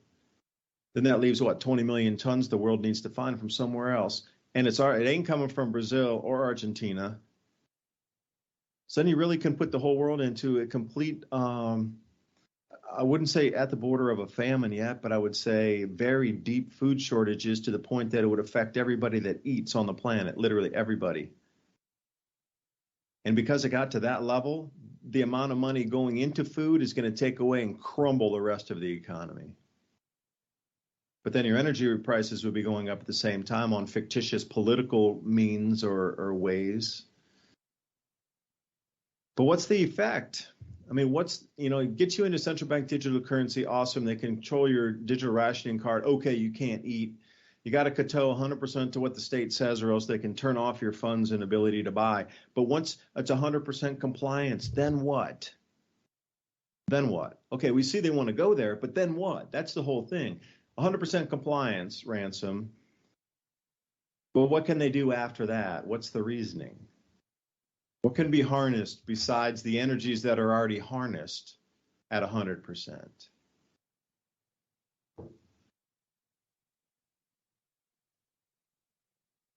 then that leaves what, 20 million tons the world needs to find from somewhere else. And it ain't coming from Brazil or Argentina. So then you really can put the whole world into a complete, I wouldn't say at the border of a famine yet, but I would say very deep food shortages to the point that it would affect everybody that eats on the planet, literally everybody. And because it got to that level, the amount of money going into food is going to take away and crumble the rest of the economy. But then your energy prices would be going up at the same time on fictitious political means or ways. But what's the effect? I mean, it gets you into central bank digital currency. Awesome. They control your digital rationing card. Okay, you can't eat. You got to kowtow 100% to what the state says, or else they can turn off your funds and ability to buy. But once it's 100% compliance, then what? Then what? Okay, we see they want to go there, but then what? That's the whole thing. 100% compliance, Ransom. But what can they do after that? What's the reasoning? What can be harnessed besides the energies that are already harnessed at 100%?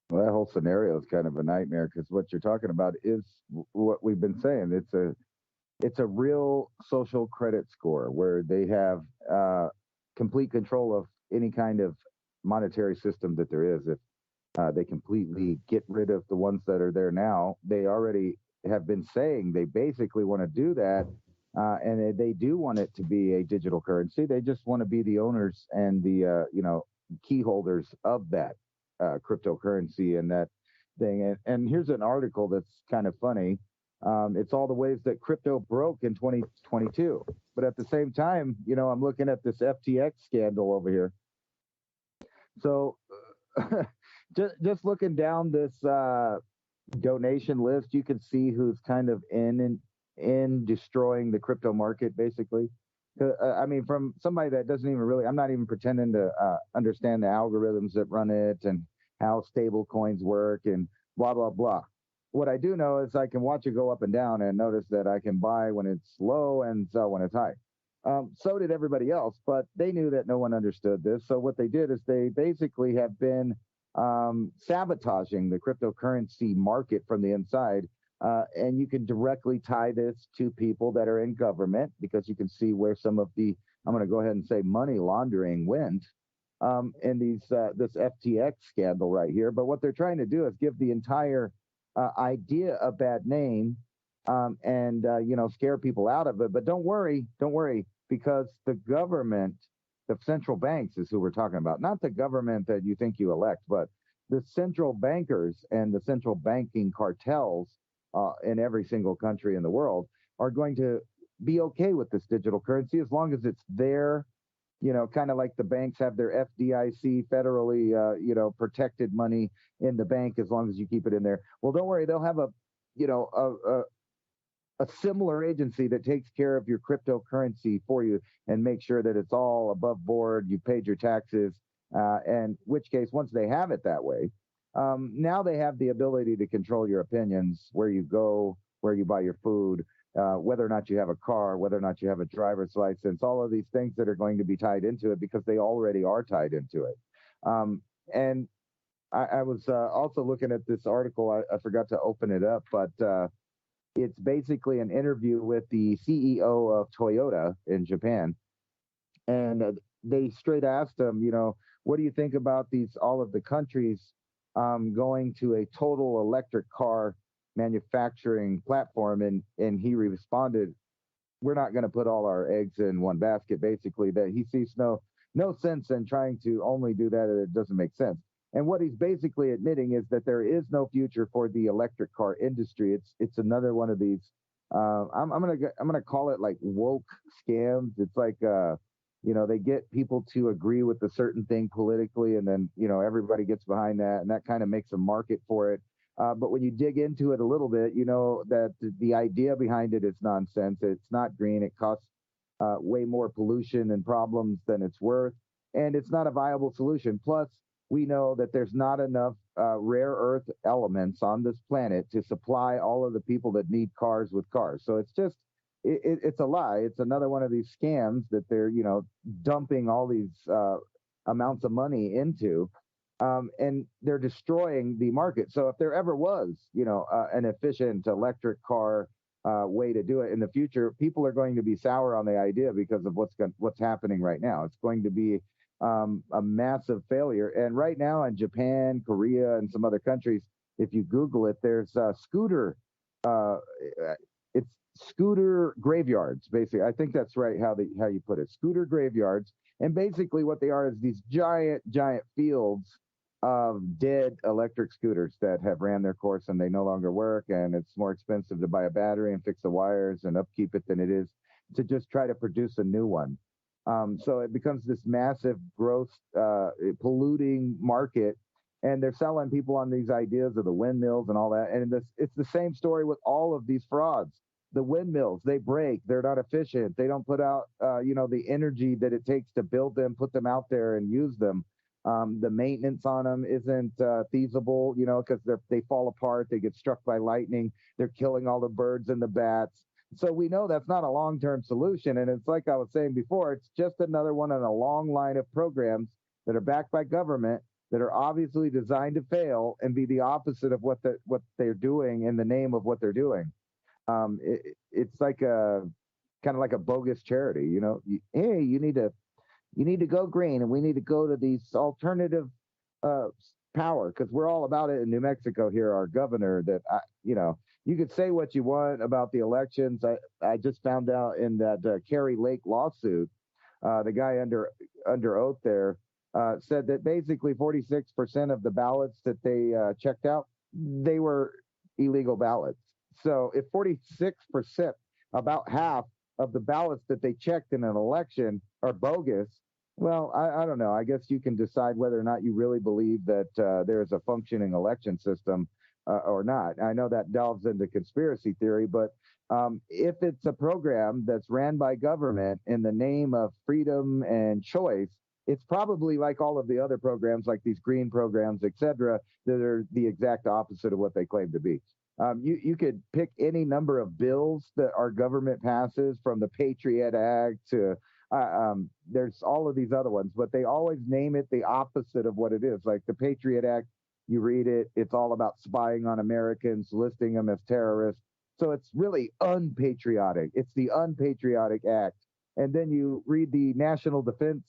Well, that whole scenario is kind of a nightmare, because what you're talking about is what we've been saying. It's a real social credit score where they have complete control of any kind of monetary system that there is. If they completely get rid of the ones that are there now, they already have been saying they basically want to do that, and they do want it to be a digital currency. They just want to be the owners and the key holders of that cryptocurrency and that thing. And here's an article that's kind of funny. It's all the ways that crypto broke in 2022. But at the same time, I'm looking at this FTX scandal over here. So just looking down this donation list, you can see who's kind of in destroying the crypto market, basically. I mean, from somebody that doesn't even really, I'm not even pretending to understand the algorithms that run it and how stable coins work and blah, blah, blah. What I do know is I can watch it go up and down and notice that I can buy when it's low and sell when it's high. So did everybody else, but they knew that no one understood this. So what they did is they basically have been sabotaging the cryptocurrency market from the inside. And you can directly tie this to people that are in government, because you can see where some of the, I'm going to go ahead and say, money laundering went in this FTX scandal right here. But what they're trying to do is give the entire idea a bad name and scare people out of it. But don't worry, because the government, the central banks is who we're talking about, not the government that you think you elect, but the central bankers and the central banking cartels in every single country in the world are going to be okay with this digital currency as long as it's there, kind of like the banks have their FDIC, federally, protected money in the bank, as long as you keep it in there. Well, don't worry, they'll have a similar agency that takes care of your cryptocurrency for you and make sure that it's all above board, you paid your taxes, and which case, once they have it that way, now they have the ability to control your opinions, where you go, where you buy your food, whether or not you have a car, whether or not you have a driver's license, all of these things that are going to be tied into it, because they already are tied into it. And I was also looking at this article. I forgot to open it up, but it's basically an interview with the CEO of Toyota in Japan. And they straight asked him, what do you think about all of the countries going to a total electric car manufacturing platform? And he responded, we're not going to put all our eggs in one basket, basically, that he sees no sense in trying to only do that. It doesn't make sense. And what he's basically admitting is that there is no future for the electric car industry. It's another one of these. I'm gonna call it like woke scams. It's like they get people to agree with a certain thing politically, and then everybody gets behind that, and that kind of makes a market for it. But when you dig into it a little bit, you know that the idea behind it is nonsense. It's not green. It costs way more pollution and problems than it's worth, and it's not a viable solution. Plus, we know that there's not enough rare earth elements on this planet to supply all of the people that need cars with cars. So it's just, it's a lie. It's another one of these scams that they're, dumping all these amounts of money into, and they're destroying the market. So if there ever was, an efficient electric car way to do it in the future, people are going to be sour on the idea because of what's happening right now. It's going to be a massive failure. And right now in Japan, Korea, and some other countries, if you Google it, there's scooter. It's scooter graveyards, basically. I think that's right how you put it. Scooter graveyards. And basically what they are is these giant fields of dead electric scooters that have ran their course and they no longer work, and it's more expensive to buy a battery and fix the wires and upkeep it than it is to just try to produce a new one. So it becomes this massive gross polluting market, and they're selling people on these ideas of the windmills and all that. And it's the same story with all of these frauds. The windmills, they break, they're not efficient, they don't put out the energy that it takes to build them, put them out there and use them. The maintenance on them isn't feasible, because they fall apart, they get struck by lightning, they're killing all the birds and the bats. So we know that's not a long-term solution. And it's like I was saying before, it's just another one in a long line of programs that are backed by government that are obviously designed to fail and be the opposite of what they're doing in the name of what they're doing. It's like kind of like a bogus charity, hey, you need to go green, and we need to go to these alternative power, because we're all about it in New Mexico here. Our governor, that you could say what you want about the elections. I just found out in that Kerry Lake lawsuit, the guy under oath there said that basically 46% of the ballots that they checked out, they were illegal ballots. So if 46%, about half of the ballots that they checked in an election are bogus, well, I don't know. I guess you can decide whether or not you really believe that there is a functioning election system or not. I know that delves into conspiracy theory, but if it's a program that's ran by government in the name of freedom and choice, it's probably like all of the other programs, like these green programs, et cetera, that are the exact opposite of what they claim to be. You could pick any number of bills that our government passes, from the Patriot Act to there's all of these other ones, but they always name it the opposite of what it is. Like the Patriot Act, you read it, it's all about spying on Americans, listing them as terrorists. So it's really unpatriotic. It's the unpatriotic act. And then you read the National Defense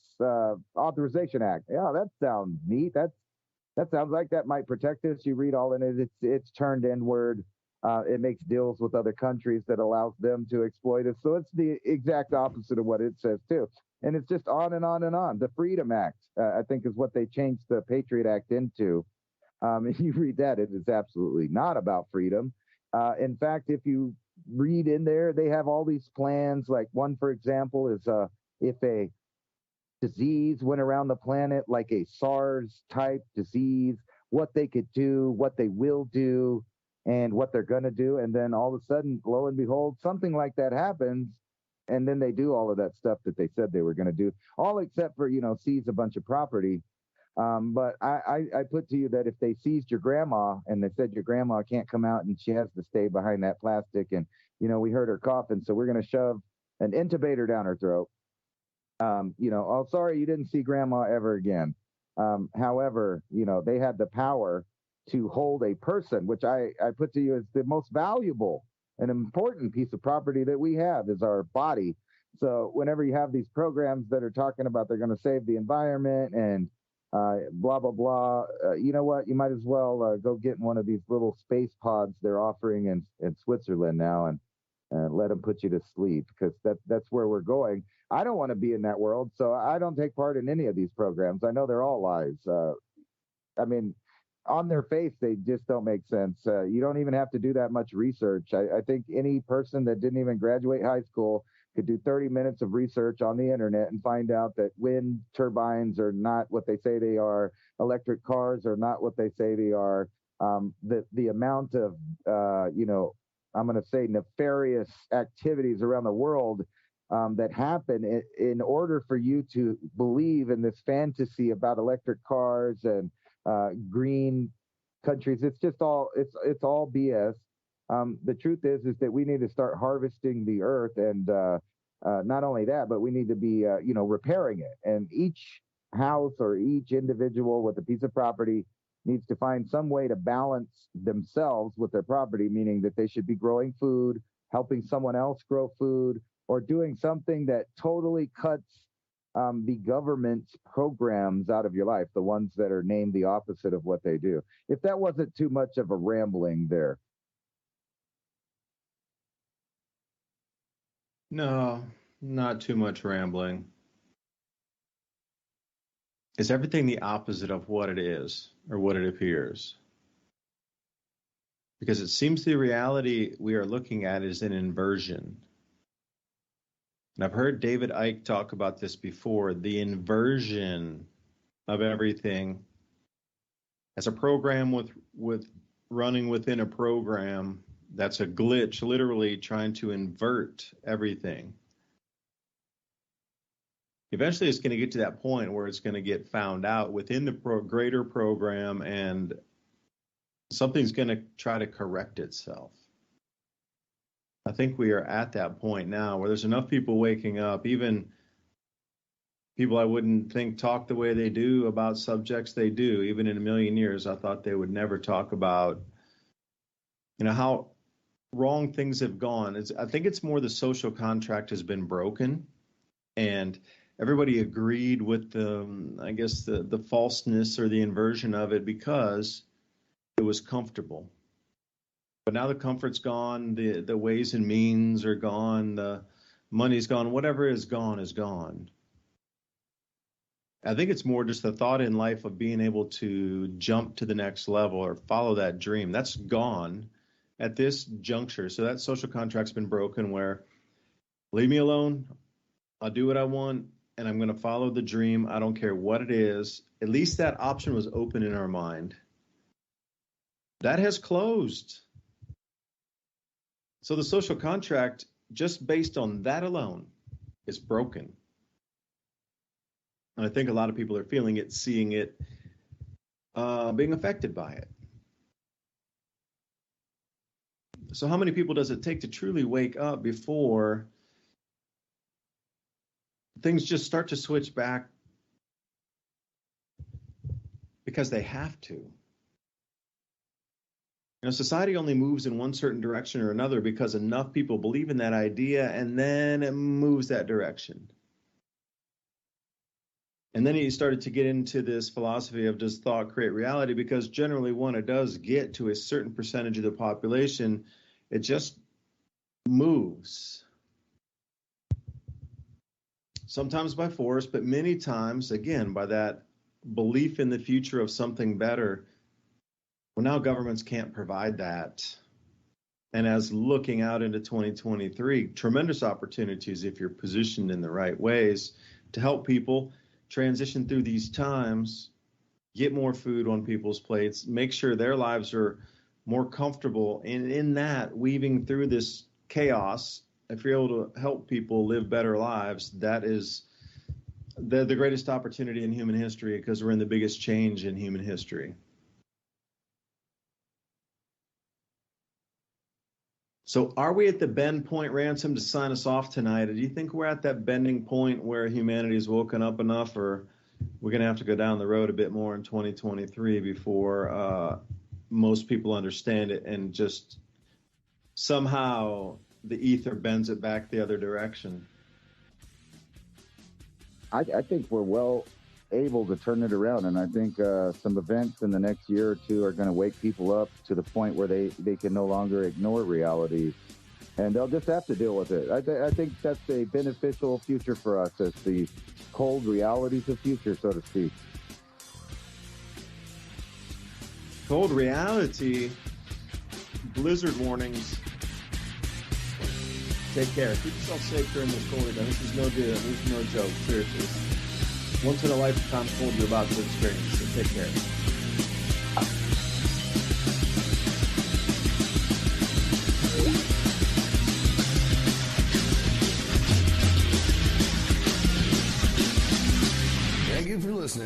Authorization Act. Yeah, that sounds neat. That sounds like that might protect us. You read all in it. It's turned inward. It makes deals with other countries that allows them to exploit us. So it's the exact opposite of what it says too. And it's just on and on and on. The Freedom Act, I think, is what they changed the Patriot Act into. If you read that, it is absolutely not about freedom. In fact, if you read in there, they have all these plans. Like one, for example, is if a disease went around the planet, like a SARS type disease, what they could do, what they will do, and what they're going to do. And then all of a sudden, lo and behold, something like that happens. And then they do all of that stuff that they said they were going to do, all except for, seize a bunch of property. But I put to you that if they seized your grandma and they said your grandma can't come out and she has to stay behind that plastic, and, we heard her coughing, so we're going to shove an intubator down her throat. Oh, sorry, you didn't see grandma ever again. However, they had the power to hold a person, which I put to you as the most valuable and important piece of property that we have is our body. So whenever you have these programs that are talking about they're going to save the environment and blah, blah, blah, you know what? You might as well go get in one of these little space pods they're offering in Switzerland now and let them put you to sleep, because that's where we're going. I don't want to be in that world, so I don't take part in any of these programs. I know they're all lies. I mean, on their face, they just don't make sense. You don't even have to do that much research. I think any person that didn't even graduate high school could do 30 minutes of research on the internet and find out that wind turbines are not what they say they are. Electric cars are not what they say they are. The amount of, I'm going to say nefarious activities around the world that happen in order for you to believe in this fantasy about electric cars and green countries. It's just all, it's all BS. The truth is that we need to start harvesting the earth, and not only that, but we need to be, repairing it. And each house or each individual with a piece of property needs to find some way to balance themselves with their property, meaning that they should be growing food, helping someone else grow food, or doing something that totally cuts the government's programs out of your life, the ones that are named the opposite of what they do. If that wasn't too much of a rambling there. No, not too much rambling. Is everything the opposite of what it is or what it appears? Because it seems the reality we are looking at is an inversion. And I've heard David Icke talk about this before, the inversion of everything as a program with running within a program. That's a glitch, literally trying to invert everything. Eventually, it's going to get to that point where it's going to get found out within the greater program, and something's going to try to correct itself. I think we are at that point now where there's enough people waking up, even people I wouldn't think talk the way they do about subjects they do. Even in a million years, I thought they would never talk about, how wrong things have gone. I think it's more the social contract has been broken, and everybody agreed with the falseness or the inversion of it because it was comfortable. But now the comfort's gone, the ways and means are gone, the money's gone, whatever is gone is gone. I think it's more just the thought in life of being able to jump to the next level or follow that dream. That's gone at this juncture. So that social contract's been broken where leave me alone, I'll do what I want, and I'm going to follow the dream. I don't care what it is. At least that option was open in our mind. That has closed. So the social contract, just based on that alone, is broken. And I think a lot of people are feeling it, seeing it, being affected by it. So how many people does it take to truly wake up before things just start to switch back because they have to? Society only moves in one certain direction or another because enough people believe in that idea, and then it moves that direction. And then he started to get into this philosophy of does thought create reality? Because generally when it does get to a certain percentage of the population, it just moves. Sometimes by force, but many times, again, by that belief in the future of something better. Well, now governments can't provide that. And as looking out into 2023, tremendous opportunities if you're positioned in the right ways to help people transition through these times, get more food on people's plates, make sure their lives are more comfortable. And in that, weaving through this chaos, if you're able to help people live better lives, that is the greatest opportunity in human history because we're in the biggest change in human history. So are we at the bend point, Ransom, to sign us off tonight? Or do you think we're at that bending point where humanity's woken up enough, or we're going to have to go down the road a bit more in 2023 before most people understand it and just somehow the ether bends it back the other direction? I think we're well able to turn it around, and I think some events in the next year or two are going to wake people up to the point where they can no longer ignore reality, and they'll just have to deal with it. I think that's a beneficial future for us as the cold realities of future, so to speak. Cold reality, blizzard warnings. Take care. Keep yourself safe during this cold. This is no joke. Seriously. Once in a lifetime cold you're about to experience. So take care. Thank you for listening.